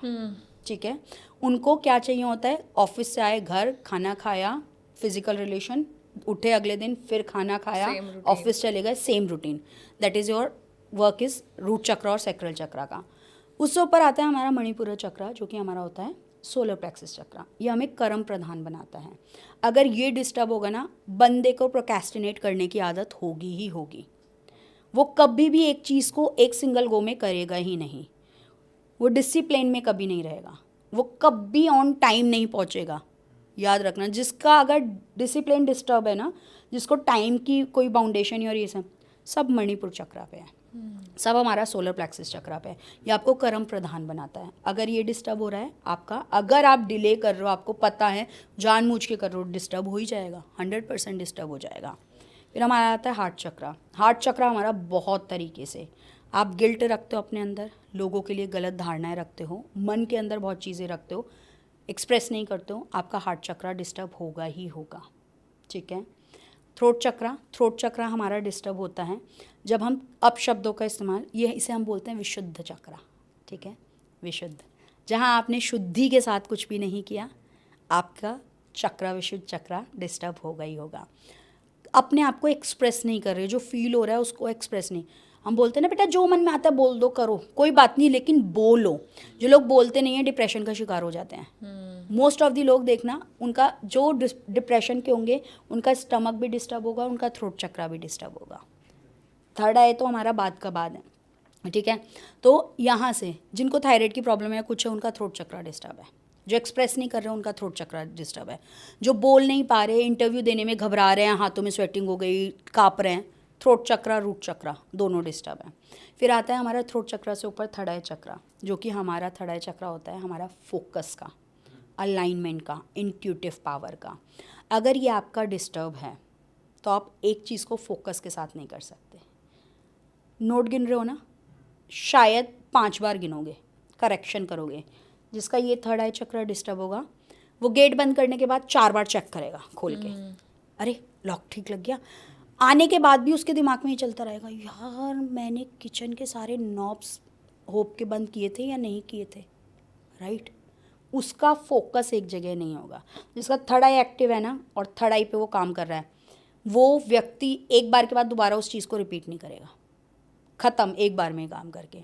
[SPEAKER 1] ठीक है। उनको क्या चाहिए होता है? ऑफिस से आए, घर, खाना खाया, फिजिकल रिलेशन, उठे अगले दिन फिर खाना खाया, ऑफिस चले गए, same routine. That is your work is root chakra और सेक्रल चक्रा का। उससे ऊपर आता है हमारा मणिपुर चक्रा, जो कि हमारा होता है सोलर प्लेक्सस चक्रा। ये हमें कर्म प्रधान बनाता है। अगर ये डिस्टर्ब होगा ना, बंदे को प्रोक्रेस्टिनेट करने की आदत होगी ही होगी। वो कभी भी एक चीज़ को एक सिंगल गो में करेगा ही नहीं, वो डिसिप्लिन में कभी नहीं रहेगा, वो कभी ऑन टाइम नहीं पहुंचेगा। याद रखना, जिसका अगर डिसिप्लिन डिस्टर्ब है ना, जिसको टाइम की कोई बाउंडेशन और ये सब मणिपुर चक्रा पे है, सब हमारा सोलर प्लेक्सस चक्रा पे है। ये आपको कर्म प्रधान बनाता है। अगर ये डिस्टर्ब हो रहा है आपका, अगर आप डिले कर रहे हो, आपको पता है जानबूझ के कर रहे हो, डिस्टर्ब हो ही जाएगा, 100% डिस्टर्ब हो जाएगा। फिर हमारा आता है हार्ट चक्रा। हार्ट चक्रा हमारा बहुत तरीके से, आप गिल्ट रखते हो अपने अंदर, लोगों के लिए गलत धारणाएं रखते हो, मन के अंदर बहुत चीज़ें रखते हो, एक्सप्रेस नहीं करते हो, आपका हार्ट चक्रा डिस्टर्ब होगा ही होगा, ठीक है। थ्रोट चक्रा, थ्रोट चक्रा हमारा डिस्टर्ब होता है जब हम अपशब्दों का इस्तेमाल, ये इसे हम बोलते हैं विशुद्ध चक्रा, ठीक है, विशुद्ध। जहाँ आपने शुद्धि के साथ कुछ भी नहीं किया, आपका चक्रा, विशुद्ध चक्रा डिस्टर्ब होगा ही होगा। अपने आप को एक्सप्रेस नहीं कर रहे, जो फील हो रहा है उसको एक्सप्रेस नहीं। हम बोलते हैं ना बेटा, जो मन में आता है बोल दो, करो, कोई बात नहीं, लेकिन बोलो। जो लोग बोलते नहीं हैं, डिप्रेशन का शिकार हो जाते हैं। मोस्ट ऑफ दी लोग देखना, उनका जो डिप्रेशन के होंगे, उनका स्टमक भी डिस्टर्ब होगा, उनका थ्रोट चक्रा भी डिस्टर्ब होगा। थर्ड आए तो हमारा बाद का बाद है, ठीक है। तो यहाँ से जिनको थायराइड की प्रॉब्लम है, कुछ है, उनका थ्रोट चक्रा डिस्टर्ब है। जो एक्सप्रेस नहीं कर रहे हैं, उनका थ्रोट चक्रा डिस्टर्ब है। जो बोल नहीं पा रहे, इंटरव्यू देने में घबरा रहे हैं, हाथों में स्वेटिंग हो गई, काँप रहे हैं, थ्रोट चक्रा, रूट चक्रा दोनों डिस्टर्ब है। फिर आता है हमारा थ्रोट चक्रा से ऊपर थर्ड आई चक्रा, जो कि हमारा थर्ड आई चक्रा होता है हमारा फोकस का, अलाइनमेंट का, इंट्यूटिव पावर का। अगर ये आपका डिस्टर्ब है तो आप एक चीज़ को फोकस के साथ नहीं कर सकते। नोट गिन रहे हो ना, शायद 5 बार गिनोगे, करेक्शन करोगे। जिसका ये थर्ड आई चक्र डिस्टर्ब होगा वो गेट बंद करने के बाद 4 बार चेक करेगा खोल के, अरे लॉक ठीक लग गया। आने के बाद भी उसके दिमाग में ही चलता रहेगा, यार मैंने किचन के सारे नॉब्स होप के बंद किए थे या नहीं किए थे, राइट। उसका फोकस एक जगह नहीं होगा। जिसका थर्ड आई एक्टिव है ना और थर्ड आई पे वो काम कर रहा है, वो व्यक्ति एक बार के बाद दोबारा उस चीज़ को रिपीट नहीं करेगा, ख़त्म एक बार में काम करके।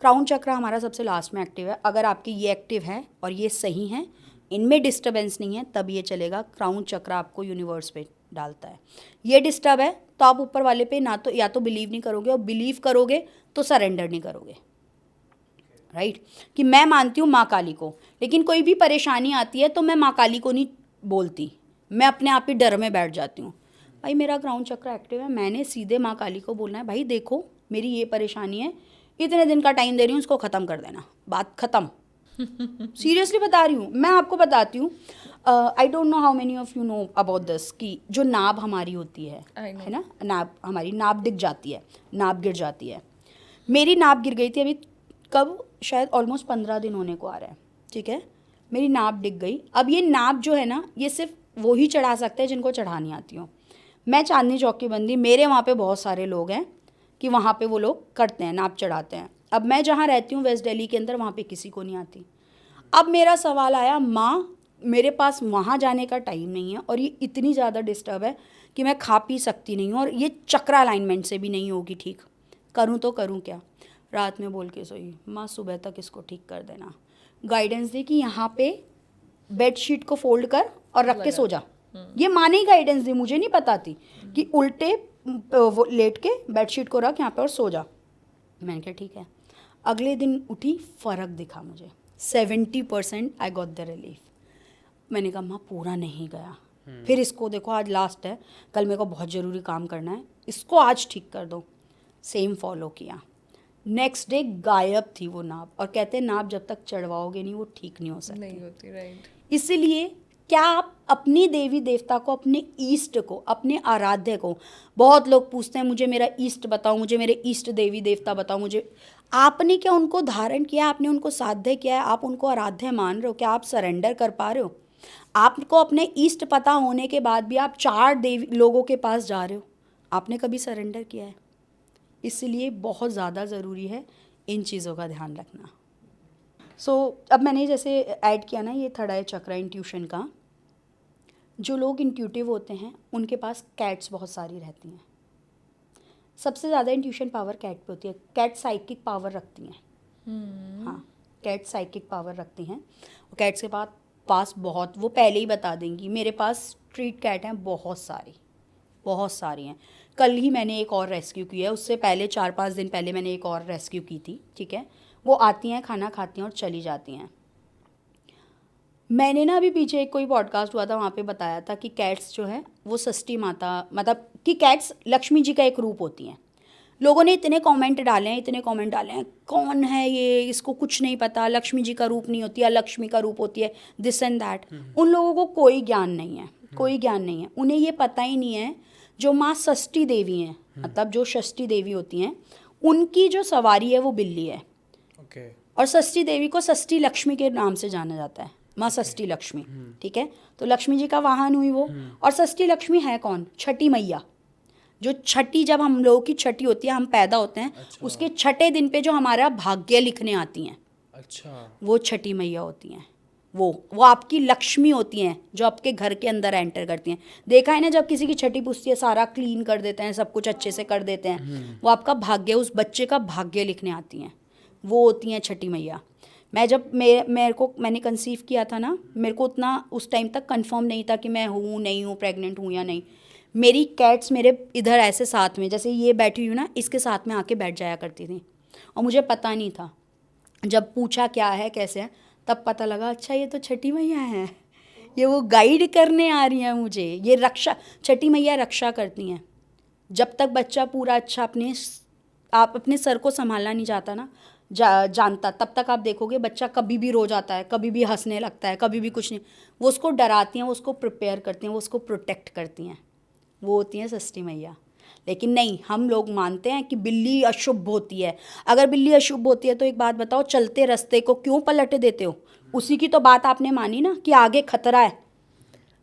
[SPEAKER 1] क्राउन चक्र हमारा सबसे लास्ट में एक्टिव है। अगर आपकी ये एक्टिव है और ये सही है, इनमें डिस्टर्बेंस नहीं है, तब ये चलेगा। क्राउन चक्र आपको यूनिवर्स पे डालता है। ये डिस्टर्ब है तो आप ऊपर वाले पे ना तो या तो बिलीव नहीं करोगे, और बिलीव करोगे तो सरेंडर नहीं करोगे, राइट। कि मैं मानती हूँ माँ काली को, लेकिन कोई भी परेशानी आती है तो मैं माँ काली को नहीं बोलती, मैं अपने आप ही डर में बैठ जाती हूँ। भाई मेरा क्राउन चक्र एक्टिव है, मैंने सीधे माँ काली को बोलना है, भाई देखो मेरी ये परेशानी है, इतने दिन का टाइम दे रही हूँ, उसको ख़त्म कर देना, बात ख़त्म। सीरियसली बता रही हूँ, मैं आपको बताती हूँ। I don't know how many of you know about this, कि जो नाभ हमारी होती है ना, नाभ हमारी नाभ दिख जाती है, नाभ गिर जाती है। मेरी नाभ गिर गई थी अभी, कब, शायद ऑलमोस्ट 15 दिन होने को आ रहा है, ठीक है। मेरी नाभ दिख गई। अब ये नाभ जो है ना, ये सिर्फ वो ही चढ़ा सकते हैं जिनको चढ़ानी आती हो। मैं चांदनी चौक की बंदी, मेरे वहाँ पे बहुत सारे लोग हैं कि वहाँ पे वो लोग करते हैं, नाप चढ़ाते हैं। अब मैं जहाँ रहती हूँ वेस्ट दिल्ली के अंदर, वहाँ पे किसी को नहीं आती। अब मेरा सवाल आया, माँ मेरे पास वहाँ जाने का टाइम नहीं है और ये इतनी ज़्यादा डिस्टर्ब है कि मैं खा पी सकती नहीं हूँ, और ये चक्र अलाइनमेंट से भी नहीं होगी ठीक, करूँ तो करूँ क्या। रात में बोल के सोई, माँ सुबह तक इसको ठीक कर देना। गाइडेंस दी कि यहाँ पे बेडशीट को फोल्ड कर और रख के सो जा। ये माँ ने ही गाइडेंस दी, मुझे नहीं पता थी कि उल्टे वो लेट के बेडशीट को रख यहाँ पे और सो जा। मैंने कहा ठीक है। अगले दिन उठी, फ़र्क दिखा मुझे, 70% आई गॉट द रिलीफ। मैंने कहा माँ पूरा नहीं गया, फिर इसको देखो आज लास्ट है, कल मेरे को बहुत ज़रूरी काम करना है, इसको आज ठीक कर दो। सेम फॉलो किया। नेक्स्ट डे गायब थी वो नाप, और कहते हैं नाप जब तक चढ़वाओगे नहीं वो ठीक नहीं हो सकती,
[SPEAKER 2] नहीं होती, राइट।
[SPEAKER 1] इसलिए क्या आप अपनी देवी देवता को, अपने ईष्ट को, अपने आराध्य को, बहुत लोग पूछते हैं मुझे मेरा ईष्ट बताओ, मुझे मेरे ईष्ट देवी देवता बताओ, मुझे, आपने क्या उनको धारण किया, आपने उनको साध्य किया है, आप उनको आराध्य मान रहे हो, क्या आप सरेंडर कर पा रहे हो? आपको अपने ईष्ट पता होने के बाद भी आप 4 देवी लोगों के पास जा रहे हो, आपने कभी सरेंडर किया है? इसलिए बहुत ज़्यादा ज़रूरी है इन चीज़ों का ध्यान रखना। अब मैंने जैसे ऐड किया ना ये थर्ड आई चक्र इंट्यूशन का, जो लोग इंट्यूटिव होते हैं उनके पास कैट्स बहुत सारी रहती हैं। सबसे ज़्यादा इंट्यूशन पावर कैट पे होती है। कैट साइकिक पावर रखती हैं। हाँ, कैट साइकिक पावर रखती हैं। और कैट्स के पास बहुत, वो पहले ही बता देंगी, मेरे पास स्ट्रीट कैट हैं बहुत सारी हैं। कल ही मैंने एक और रेस्क्यू की है, उससे पहले 4-5 दिन पहले मैंने एक और रेस्क्यू की थी, ठीक है। वो आती हैं, खाना खाती हैं और चली जाती हैं। मैंने ना अभी पीछे एक कोई पॉडकास्ट हुआ था, वहाँ पे बताया था कि कैट्स जो है वो षष्ठी माता, मतलब कि कैट्स लक्ष्मी जी का एक रूप होती हैं। लोगों ने इतने कमेंट डाले हैं, कौन है ये, इसको कुछ नहीं पता, लक्ष्मी जी का रूप नहीं होती है, लक्ष्मी का रूप होती है, दिस एंड दैट। उन लोगों को कोई ज्ञान नहीं है, उन्हें ये पता ही नहीं है जो माँ षष्ठी देवी हैं, मतलब जो षष्ठी देवी होती हैं, उनकी जो सवारी है वो बिल्ली है। और षष्ठी देवी को षष्ठी लक्ष्मी के नाम से जाना जाता है, माँ षष्ठी लक्ष्मी, ठीक है। तो लक्ष्मी जी का वाहन हुई वो। और षष्ठी लक्ष्मी है कौन? छठी मैया। जो छठी, जब हम लोगों की छठी होती है, हम पैदा होते हैं, उसके छठे दिन पे जो हमारा भाग्य लिखने आती हैं, वो छठी मैया होती हैं। वो आपकी लक्ष्मी होती हैं, जो आपके घर के अंदर एंटर करती हैं। देखा है ना, जब किसी की छठी पुछती है, सारा क्लीन कर देते हैं, सब कुछ अच्छे से कर देते हैं, वो आपका भाग्य, उस बच्चे का भाग्य लिखने आती हैं, वो होती हैं छठी मैया। मैं जब मैंने कंसीव किया था ना, मेरे को उतना उस टाइम तक कंफर्म नहीं था कि मैं हूँ नहीं हूँ, प्रेग्नेंट हूँ या नहीं। मेरी कैट्स मेरे इधर ऐसे साथ में, जैसे ये बैठी हुई ना, इसके साथ में आके बैठ जाया करती थी, और मुझे पता नहीं था। जब पूछा क्या है कैसे है, तब पता लगा अच्छा ये तो छठी मैया हैं, ये वो गाइड करने आ रही हैं मुझे, ये रक्षा, छठी मैया रक्षा करती हैं। जब तक बच्चा पूरा अच्छा आप अपने सर को संभालना नहीं चाहता ना, जानता, तब तक आप देखोगे बच्चा कभी भी रो जाता है, कभी भी हंसने लगता है, कभी भी कुछ नहीं। वो उसको डराती हैं, वो उसको प्रिपेयर करती हैं, वो उसको प्रोटेक्ट करती हैं, वो होती हैं षष्ठी मैया। लेकिन नहीं, हम लोग मानते हैं कि बिल्ली अशुभ होती है। अगर बिल्ली अशुभ होती है तो एक बात बताओ, चलते रास्ते को क्यों पलट देते हो? उसी की तो बात आपने मानी ना कि आगे खतरा है,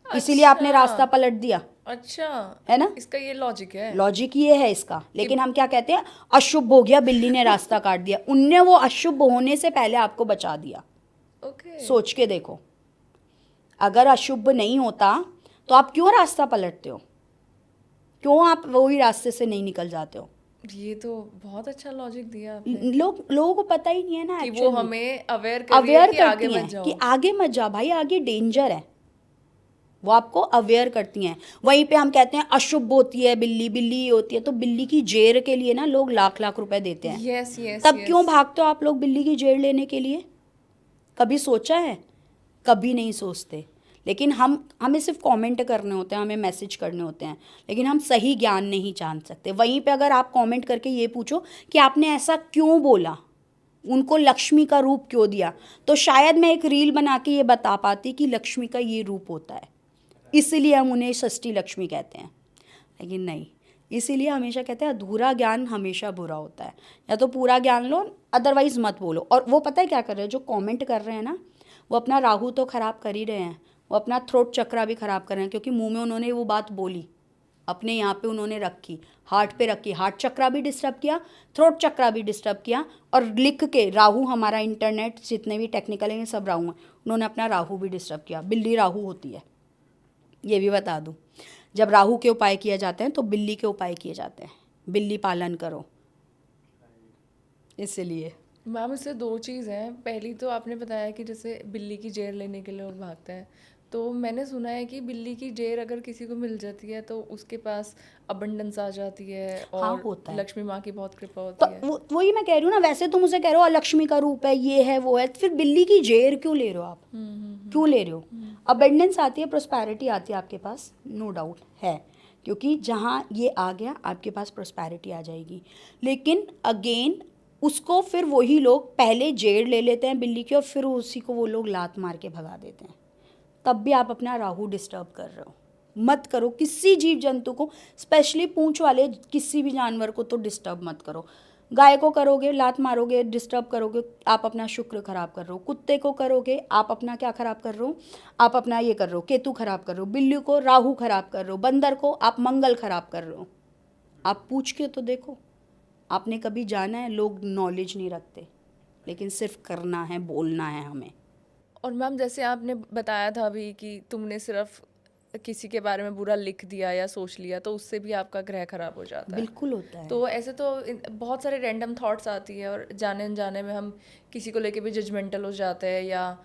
[SPEAKER 1] इसीलिए आपने रास्ता
[SPEAKER 2] अच्छा
[SPEAKER 1] पलट दिया,
[SPEAKER 2] अच्छा,
[SPEAKER 1] है ना?
[SPEAKER 2] इसका ये लॉजिक है
[SPEAKER 1] लॉजिक ये है इसका। लेकिन हम क्या कहते हैं, अशुभ हो गया, बिल्ली ने रास्ता काट दिया। उनने वो अशुभ होने से पहले आपको बचा दिया।
[SPEAKER 2] ओके।
[SPEAKER 1] सोच के देखो, अगर अशुभ नहीं होता तो आप क्यों रास्ता पलटते हो? क्यों आप वही रास्ते से नहीं निकल जाते हो?
[SPEAKER 2] ये तो बहुत अच्छा लॉजिक दिया आपने
[SPEAKER 1] लोगों को पता ही नहीं है ना
[SPEAKER 2] कि वो
[SPEAKER 1] एक्चुअली।
[SPEAKER 2] हमें अवेयर कर रही है
[SPEAKER 1] अवेयर
[SPEAKER 2] कि आगे
[SPEAKER 1] करती
[SPEAKER 2] मत
[SPEAKER 1] हैं
[SPEAKER 2] जाओ।
[SPEAKER 1] कि आगे मत जाओ भाई, आगे डेंजर है। वो आपको अवेयर करती हैं। वहीं पे हम कहते हैं अशुभ होती है बिल्ली, बिल्ली होती है, तो बिल्ली की जेर के लिए ना लोग लाख लाख रुपए देते हैं।
[SPEAKER 2] यस यस
[SPEAKER 1] तब क्यों
[SPEAKER 2] यस।
[SPEAKER 1] भागते हो आप लोग बिल्ली की जेर लेने के लिए? कभी सोचा है? कभी नहीं सोचते। लेकिन हमें सिर्फ कमेंट करने होते हैं, हमें मैसेज करने होते हैं, लेकिन हम सही ज्ञान नहीं जान सकते। वहीं पे अगर आप कमेंट करके ये पूछो कि आपने ऐसा क्यों बोला, उनको लक्ष्मी का रूप क्यों दिया, तो शायद मैं एक रील बना के ये बता पाती कि लक्ष्मी का ये रूप होता है, इसीलिए हम उन्हें षष्ठी लक्ष्मी कहते हैं। लेकिन नहीं, इसीलिए हमेशा कहते हैं अधूरा ज्ञान हमेशा बुरा होता है। या तो पूरा ज्ञान लो, अदरवाइज मत बोलो। और वो पता है क्या कर रहे हैं, जो कमेंट कर रहे हैं ना, वो अपना राहु तो खराब कर ही रहे हैं, वो अपना थ्रोट चक्रा भी खराब कर रहे हैं, क्योंकि मुंह में उन्होंने वो बात बोली, अपने यहाँ पे उन्होंने रखी, हार्ट पे रखी, हार्ट चक्रा भी डिस्टर्ब किया, थ्रोट चक्रा भी डिस्टर्ब किया, और लिख के राहु, हमारा इंटरनेट जितने भी टेक्निकल हैं सब राहु हैं, उन्होंने अपना राहु भी डिस्टर्ब किया। बिल्ली राहु होती है, ये भी बता दूँ। जब राहु के उपाय किए जाते हैं तो बिल्ली के उपाय किए जाते हैं, बिल्ली पालन करो, इसलिए।
[SPEAKER 2] मैम इससे दो चीज़ हैं। पहली तो आपने बताया कि जैसे बिल्ली की जेर लेने के लिए लोग भागते हैं, तो मैंने सुना है कि बिल्ली की जेर अगर किसी को मिल जाती है तो उसके पास अबंडेंस आ जाती है
[SPEAKER 1] हाँ,
[SPEAKER 2] और
[SPEAKER 1] होता है।
[SPEAKER 2] लक्ष्मी माँ की बहुत कृपा
[SPEAKER 1] तो
[SPEAKER 2] होती है।
[SPEAKER 1] वही मैं कह रही हूँ ना, वैसे तुम उसे कह रहे हो लक्ष्मी का रूप है, ये है वो है, फिर बिल्ली की जेर क्यों ले रहे हो आप? क्यों ले रहे हो? अबंडेंस आती है, प्रोस्पैरिटी आती है आपके पास, नो डाउट है, क्योंकि जहाँ ये आ गया आपके पास प्रोस्पैरिटी आ जाएगी। लेकिन अगेन उसको फिर वही लोग पहले जेर ले लेते हैं बिल्ली की, और फिर उसी को वो लोग लात मार के भगा देते हैं। तब भी आप अपना राहु डिस्टर्ब कर रहे हो। मत करो किसी जीव जंतु को, स्पेशली पूंछ वाले किसी भी जानवर को तो डिस्टर्ब मत करो। गाय को करोगे लात मारोगे, डिस्टर्ब करोगे, आप अपना शुक्र खराब कर रहे हो। कुत्ते को करोगे, आप अपना क्या खराब कर रहे हो? आप अपना ये कर रहे हो, केतु खराब कर रहे हो। बिल्ली को राहु खराब कर रहे हो। बंदर को आप मंगल खराब कर रहे हो। आप पूछ के तो देखो, आपने कभी जाना है? लोग नॉलेज नहीं रखते, लेकिन सिर्फ करना है, बोलना है हमें।
[SPEAKER 2] और मैम जैसे आपने बताया था अभी कि तुमने सिर्फ किसी के बारे में बुरा लिख दिया या सोच लिया तो उससे भी आपका ग्रह खराब हो जाता है।
[SPEAKER 1] बिल्कुल होता है।
[SPEAKER 2] तो ऐसे तो बहुत सारे रैंडम थॉट्स आती है और जाने अनजाने में हम किसी को लेके भी जजमेंटल हो जाते हैं, या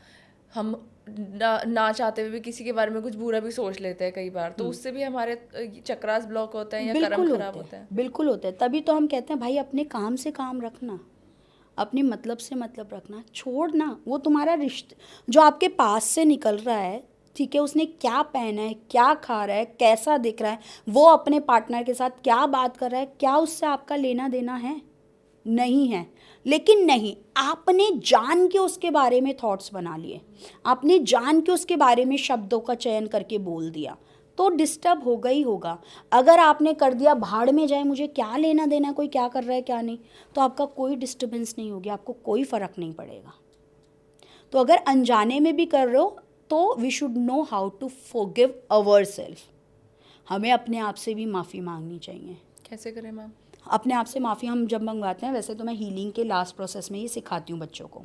[SPEAKER 2] हम ना चाहते हुए भी किसी के बारे में कुछ बुरा भी सोच लेते हैं कई बार, तो उससे भी हमारे चक्रास ब्लॉक होते हैं या कर्म
[SPEAKER 1] बिल्कुल
[SPEAKER 2] खराब
[SPEAKER 1] होते
[SPEAKER 2] होता है।
[SPEAKER 1] हैं, बिल्कुल होते हैं। तभी तो हम कहते हैं भाई अपने काम से काम रखना, अपने मतलब से मतलब रखना, छोड़ना वो तुम्हारा रिश्ते जो आपके पास से निकल रहा है, ठीक है, उसने क्या पहना है, क्या खा रहा है, कैसा दिख रहा है, वो अपने पार्टनर के साथ क्या बात कर रहा है, क्या उससे आपका लेना देना है? नहीं है। लेकिन नहीं, आपने जान के उसके बारे में थॉट्स बना लिए, आपने जान के उसके बारे में शब्दों का चयन करके बोल दिया, तो डिस्टर्ब होगा ही होगा। अगर आपने कर दिया भाड़ में जाए, मुझे क्या लेना देना है कोई क्या कर रहा है क्या नहीं, तो आपका कोई डिस्टर्बेंस नहीं होगी, आपको कोई फ़र्क नहीं पड़ेगा। तो अगर अनजाने में भी कर रहे हो तो we should know how to forgive ourselves. हमें अपने आप से भी माफ़ी मांगनी चाहिए।
[SPEAKER 2] कैसे करें मैम?
[SPEAKER 1] अपने आप से माफ़ी हम जब मंगवाते हैं, वैसे तो मैं हीलिंग के लास्ट प्रोसेस में ये सिखाती हूँ बच्चों को,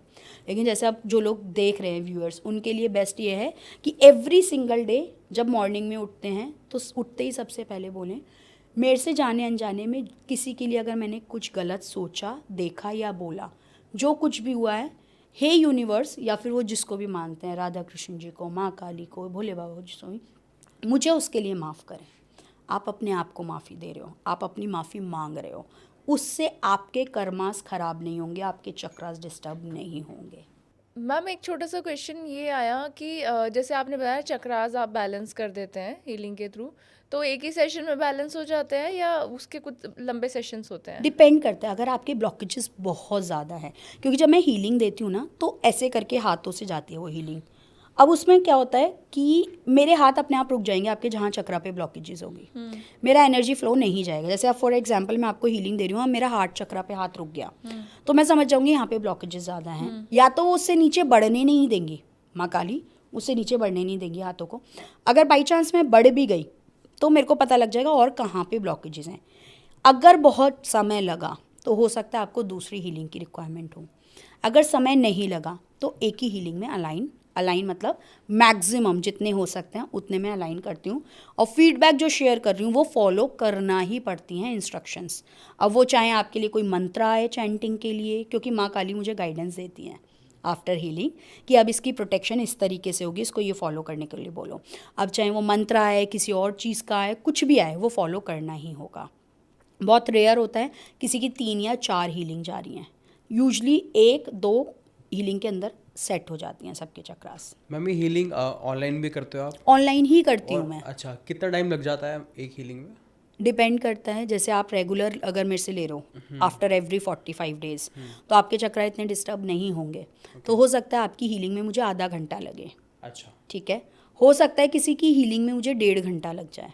[SPEAKER 1] लेकिन जैसे अब जो लोग देख रहे हैं व्यूअर्स, उनके लिए बेस्ट ये है कि एवरी सिंगल डे जब मॉर्निंग में उठते हैं तो उठते ही सबसे पहले बोलें, मेरे से जाने अनजाने में किसी के लिए अगर मैंने कुछ गलत सोचा, देखा या बोला, जो कुछ भी हुआ है, हे यूनिवर्स, या फिर वो जिसको भी मानते हैं, राधा कृष्ण जी को, माँ काली को, भोले बाबा जिसको भी, मुझे उसके लिए माफ़ करें। आप अपने आप को माफ़ी दे रहे हो, आप अपनी माफ़ी मांग रहे हो, उससे आपके कर्मास खराब नहीं होंगे, आपके चक्रास डिस्टर्ब नहीं होंगे।
[SPEAKER 2] मैम एक छोटा सा क्वेश्चन ये आया कि जैसे आपने बताया चक्रास आप बैलेंस कर देते हैं हीलिंग के थ्रू, तो एक ही सेशन में बैलेंस हो जाते हैं या उसके कुछ लंबे सेशंस होते हैं?
[SPEAKER 1] डिपेंड करता है, अगर आपके ब्लॉकेजेस बहुत ज़्यादा हैं, क्योंकि जब मैं हीलिंग देती हूँ ना तो ऐसे करके हाथों से जाती है वो हीलिंग। अब उसमें क्या होता है कि मेरे हाथ अपने आप रुक जाएंगे आपके जहाँ चक्रा पे ब्लॉकेजेस होगी, मेरा एनर्जी फ्लो नहीं जाएगा। जैसे अब फॉर एग्जांपल मैं आपको हीलिंग दे रही हूँ, अब मेरा हार्ट चक्रा पे हाथ रुक गया तो मैं समझ जाऊंगी यहाँ पे ब्लॉकेजेस ज़्यादा हैं, या तो वो उससे नीचे बढ़ने नहीं देंगी, माँ काली उससे नीचे बढ़ने नहीं देंगी हाथों को। अगर बाई चांस मैं बढ़ भी गई तो मेरे को पता लग जाएगा और कहाँ पे ब्लॉकेजेस हैं। अगर बहुत समय लगा तो हो सकता है आपको दूसरी हीलिंग की रिक्वायरमेंट हो। अगर समय नहीं लगा तो एक ही हीलिंग में अलाइन मतलब मैक्सिमम जितने हो सकते हैं उतने में अलाइन करती हूँ। और फीडबैक जो शेयर कर रही हूँ वो फॉलो करना ही पड़ती हैं इंस्ट्रक्शंस। अब वो चाहे आपके लिए कोई मंत्र आए चैंटिंग के लिए, क्योंकि माँ काली मुझे गाइडेंस देती हैं आफ्टर हीलिंग कि अब इसकी प्रोटेक्शन इस तरीके से होगी, इसको ये फॉलो करने के लिए बोलो। अब चाहे वो मंत्र आए, किसी और चीज़ का आए, कुछ भी आए, वो फॉलो करना ही होगा। बहुत रेयर होता है किसी की 3 या 4 हीलिंग जा रही हैं, यूजली 1-2 हीलिंग के अंदर सेट हो जाती हैं सबके चक्रास।
[SPEAKER 3] मैम ये हीलिंग ऑनलाइन भी करते हो आप?
[SPEAKER 1] ऑनलाइन ही करती हूँ
[SPEAKER 3] और
[SPEAKER 1] मैं।
[SPEAKER 3] अच्छा, कितना टाइम लग जाता है एक हीलिंग में?
[SPEAKER 1] डिपेंड करता है, जैसे आप रेगुलर अगर मेरे से ले रहे हो आफ्टर एवरी 45 डेज तो आपके चक्रा इतने डिस्टर्ब नहीं होंगे, तो हो सकता है आपकी हीलिंग में मुझे आधा घंटा लगे।
[SPEAKER 3] अच्छा,
[SPEAKER 1] ठीक है, हो सकता है किसी की हीलिंग में मुझे 1.5 घंटा लग जाए।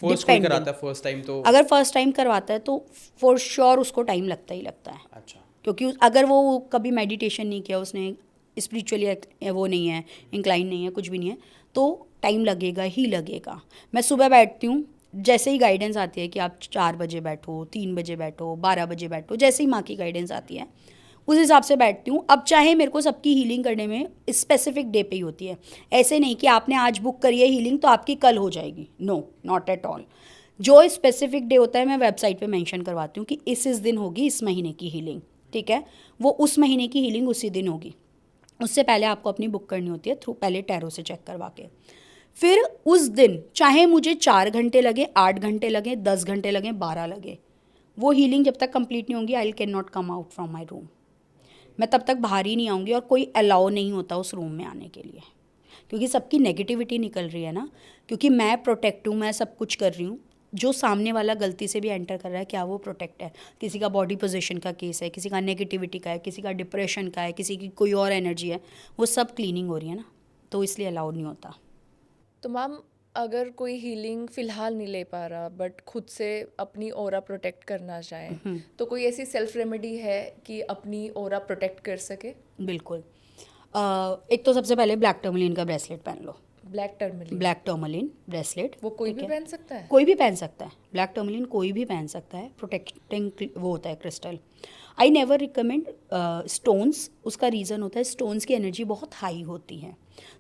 [SPEAKER 3] फर्स्ट कोई
[SPEAKER 1] Depending.
[SPEAKER 3] कराता है फर्स्ट टाइम तो?
[SPEAKER 1] अगर फर्स्ट टाइम करवाता है तो फॉर श्योर उसको टाइम लगता ही लगता है,
[SPEAKER 3] अच्छा,
[SPEAKER 1] क्योंकि अगर वो कभी मेडिटेशन नहीं किया, उसने स्पिरिचुअली वो नहीं है, इंक्लाइन नहीं है, कुछ भी नहीं है, तो टाइम लगेगा ही लगेगा। मैं सुबह बैठती हूँ, जैसे ही गाइडेंस आती है कि आप 4 बजे बैठो, 3 बजे बैठो, 12 बजे बैठो, जैसे ही माँ की गाइडेंस आती है उस हिसाब से बैठती हूँ। अब चाहे मेरे को सबकी हीलिंग करने में स्पेसिफिक डे पे ही होती है, ऐसे नहीं कि आपने आज बुक करी है हीलिंग तो आपकी कल हो जाएगी, नो नॉट एट ऑल। जो स्पेसिफिक डे होता है मैं वेबसाइट पे मेंशन करवाती हूँ कि इस दिन होगी इस महीने की हीलिंग, ठीक है, वो उस महीने की हीलिंग उसी दिन होगी। उससे पहले आपको अपनी बुक करनी होती है थ्रू पहले टैरो से चेक करवा के। फिर उस दिन चाहे मुझे 4 घंटे लगे, 8 घंटे लगे, 10 घंटे लगे, 12 लगे, वो हीलिंग जब तक कंप्लीट नहीं होगी I can not come out from my room. मैं तब तक बाहर ही नहीं आऊँगी और कोई अलाउ नहीं होता उस रूम में आने के लिए, क्योंकि सबकी नेगेटिविटी निकल रही है ना, क्योंकि मैं प्रोटेक्ट हूँ, मैं सब कुछ कर रही हूँ। जो सामने वाला गलती से भी एंटर कर रहा है, क्या वो प्रोटेक्ट है? किसी का बॉडी पोजीशन का केस है, किसी का नेगेटिविटी का है, किसी का डिप्रेशन का है, किसी की कोई और एनर्जी है, वो सब क्लीनिंग हो रही है ना, तो इसलिए अलाउड नहीं होता।
[SPEAKER 2] तो मैम अगर कोई हीलिंग फ़िलहाल नहीं ले पा रहा बट खुद से अपनी ऑरा प्रोटेक्ट करना चाहे, तो कोई ऐसी सेल्फ रेमेडी है कि अपनी ऑरा प्रोटेक्ट कर सके?
[SPEAKER 1] बिल्कुल। एक तो सबसे पहले ब्लैक टर्मलिन का ब्रेसलेट पहन लो।
[SPEAKER 2] Black tourmaline
[SPEAKER 1] black tourmaline bracelet
[SPEAKER 2] वो कोई
[SPEAKER 1] ठीक
[SPEAKER 2] भी
[SPEAKER 1] है?
[SPEAKER 2] पहन सकता है?
[SPEAKER 1] कोई भी पहन सकता है, ब्लैक टर्मलिन कोई भी पहन सकता है, प्रोटेक्टिंग वो होता है crystal. I never recommend stones, उसका रीज़न होता है स्टोन्स की एनर्जी बहुत हाई होती है,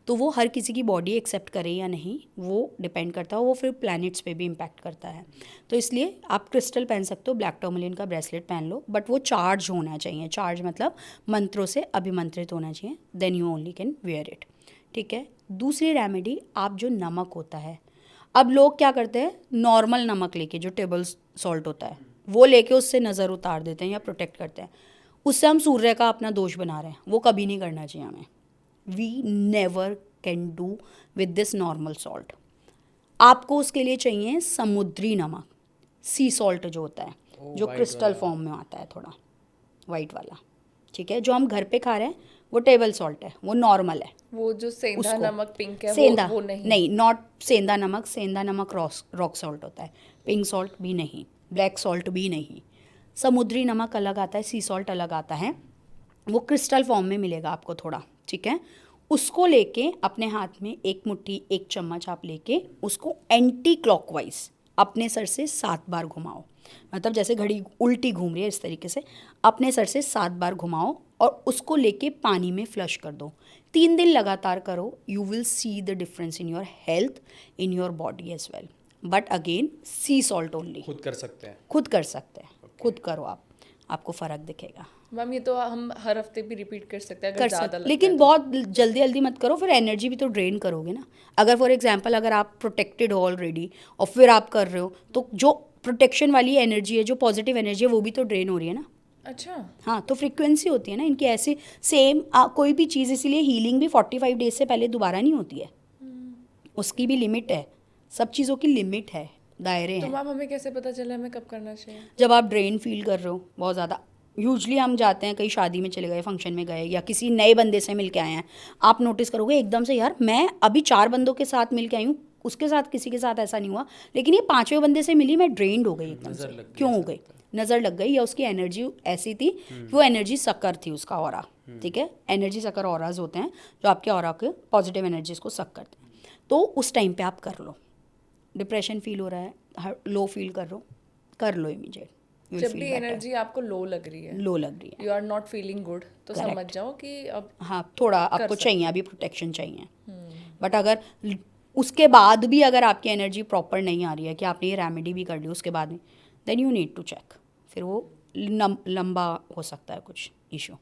[SPEAKER 1] तो वो हर किसी की बॉडी एक्सेप्ट करे या नहीं वो डिपेंड करता है, वो फिर प्लैनेट्स पे भी इम्पैक्ट करता है। तो इसलिए आप क्रिस्टल पहन सकते हो, ब्लैक टर्मलिन का ब्रेसलेट पहन लो, बट वो चार्ज होना चाहिए, चार्ज मतलब मंत्रों से अभिमंत्रित होना चाहिए, then you only can wear it, ठीक है। दूसरी रेमेडी, आप जो नमक होता है, अब लोग क्या करते हैं, नॉर्मल नमक लेके जो टेबल सॉल्ट होता है वो लेके उससे नज़र उतार देते हैं या प्रोटेक्ट करते हैं, उससे हम सूर्य का अपना दोष बना रहे हैं, वो कभी नहीं करना चाहिए हमें। We never can do with this normal salt. आपको उसके लिए चाहिए समुद्री नमक, सी सॉल्ट जो होता है, जो
[SPEAKER 3] white
[SPEAKER 1] क्रिस्टल
[SPEAKER 3] वाला।
[SPEAKER 1] फॉर्म में आता है, थोड़ा वाइट वाला, ठीक है। जो हम घर पे खा रहे हैं वो टेबल सॉल्ट है, वो नॉर्मल है।
[SPEAKER 2] वो जो सेंधा
[SPEAKER 1] उसको
[SPEAKER 2] नमक पिंक है
[SPEAKER 1] सेंधा
[SPEAKER 2] वो नहीं?
[SPEAKER 1] नहीं, नॉट सेंधा नमक, सेंधा नमक रॉक सॉल्ट होता है, पिंक सॉल्ट भी नहीं, ब्लैक सॉल्ट भी नहीं। समुद्री नमक अलग आता है, सी सॉल्ट अलग आता है, वो क्रिस्टल फॉर्म में मिलेगा आपको थोड़ा, ठीक है। उसको लेके अपने हाथ में एक मुट्ठी, एक चम्मच आप लेके उसको एंटी क्लॉकवाइज अपने सर से 7 बार घुमाओ, मतलब जैसे घड़ी उल्टी घूम रही है इस तरीके से अपने सर से 7 बार घुमाओ और उसको लेके पानी में फ्लश कर दो। 3 दिन लगातार करो, you will see the difference in your health, in your body as well, but again sea salt only.
[SPEAKER 3] खुद कर सकते हैं?
[SPEAKER 1] खुद कर सकते हैं, खुद करो आप, आपको फ़र्क दिखेगा।
[SPEAKER 2] मैम ये तो हम हर हफ्ते भी रिपीट कर सकते हैं अगर
[SPEAKER 1] कर
[SPEAKER 2] ज़्यादा
[SPEAKER 1] सकते,
[SPEAKER 2] लगता
[SPEAKER 1] लेकिन
[SPEAKER 2] है तो।
[SPEAKER 1] बहुत जल्दी जल्दी मत करो, फिर एनर्जी भी तो ड्रेन करोगे ना। अगर फॉर एग्जांपल अगर आप प्रोटेक्टेड हो ऑलरेडी और फिर आप कर रहे हो तो जो प्रोटेक्शन वाली एनर्जी है, जो पॉजिटिव एनर्जी है, वो भी तो ड्रेन हो रही है ना।
[SPEAKER 2] अच्छा,
[SPEAKER 1] हाँ, तो फ्रीक्वेंसी होती है ना इनकी ऐसे सेम। कोई भी चीज़, इसीलिए हीलिंग भी 45 डेज से पहले दोबारा नहीं होती है, उसकी भी लिमिट है। सब चीज़ों की लिमिट है, दायरे
[SPEAKER 2] तो
[SPEAKER 1] हैं।
[SPEAKER 2] मैम हमें कैसे पता चला हमें कब करना चाहिए?
[SPEAKER 1] जब आप ड्रेन फील कर रहे हो बहुत ज़्यादा, यूजली हम जाते हैं कहीं शादी में चले गए, फंक्शन में गए, या किसी नए बंदे से मिल के आए हैं, आप नोटिस करोगे एकदम से, यार मैं अभी 4 बंदों के साथ मिल के आई हूँ, उसके साथ किसी के साथ ऐसा नहीं हुआ, लेकिन ये 5वें बंदे से मिली, मैं ड्रेन्ड हो गई एकदम से। क्यों हो गई? नज़र लग गई, या उसकी एनर्जी ऐसी थी कि वो एनर्जी सकर थी, उसका ऑरा। ठीक है, एनर्जी सकर ऑराज होते हैं जो आपके ऑरा के पॉजिटिव एनर्जीज को सक करते हैं। तो उस टाइम पे आप कर लो। डिप्रेशन फील हो रहा है, लो फील कर लो इमीडिएट।
[SPEAKER 2] जब भी एनर्जी आपको लो लग रही है,
[SPEAKER 1] लो लग रही है,
[SPEAKER 2] you are not feeling good, तो समझ जाओ कि अब
[SPEAKER 1] हाँ, थोड़ा आपको चाहिए, अभी प्रोटेक्शन चाहिए। बट अगर उसके बाद भी अगर आपकी एनर्जी प्रॉपर नहीं आ रही है, कि आपने ये रेमेडी भी कर ली उसके बाद में, then you need to check. फिर वो लंबा हो सकता है कुछ इशू।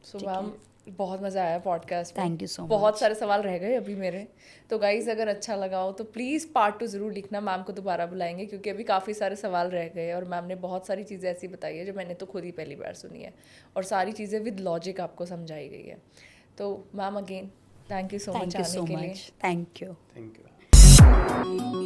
[SPEAKER 2] सो मैम बहुत मज़ा आया पॉडकास्ट में।
[SPEAKER 1] Thank you so
[SPEAKER 2] बहुत
[SPEAKER 1] much.
[SPEAKER 2] सारे सवाल रह गए अभी मेरे। तो गाइज अगर अच्छा लगा हो तो प्लीज़ पार्ट 2 ज़रूर लिखना, मैम को दोबारा बुलाएंगे क्योंकि अभी काफ़ी सारे सवाल रह गए और मैम ने बहुत सारी चीज़ें ऐसी बताई है जो मैंने तो खुद ही पहली बार सुनी है, और सारी चीज़ें विद लॉजिक आपको समझाई गई है। तो ma'am again thank you so much
[SPEAKER 1] thank you
[SPEAKER 2] आने
[SPEAKER 1] सो
[SPEAKER 2] के लिए।
[SPEAKER 1] Much, thank you.
[SPEAKER 3] Thank you.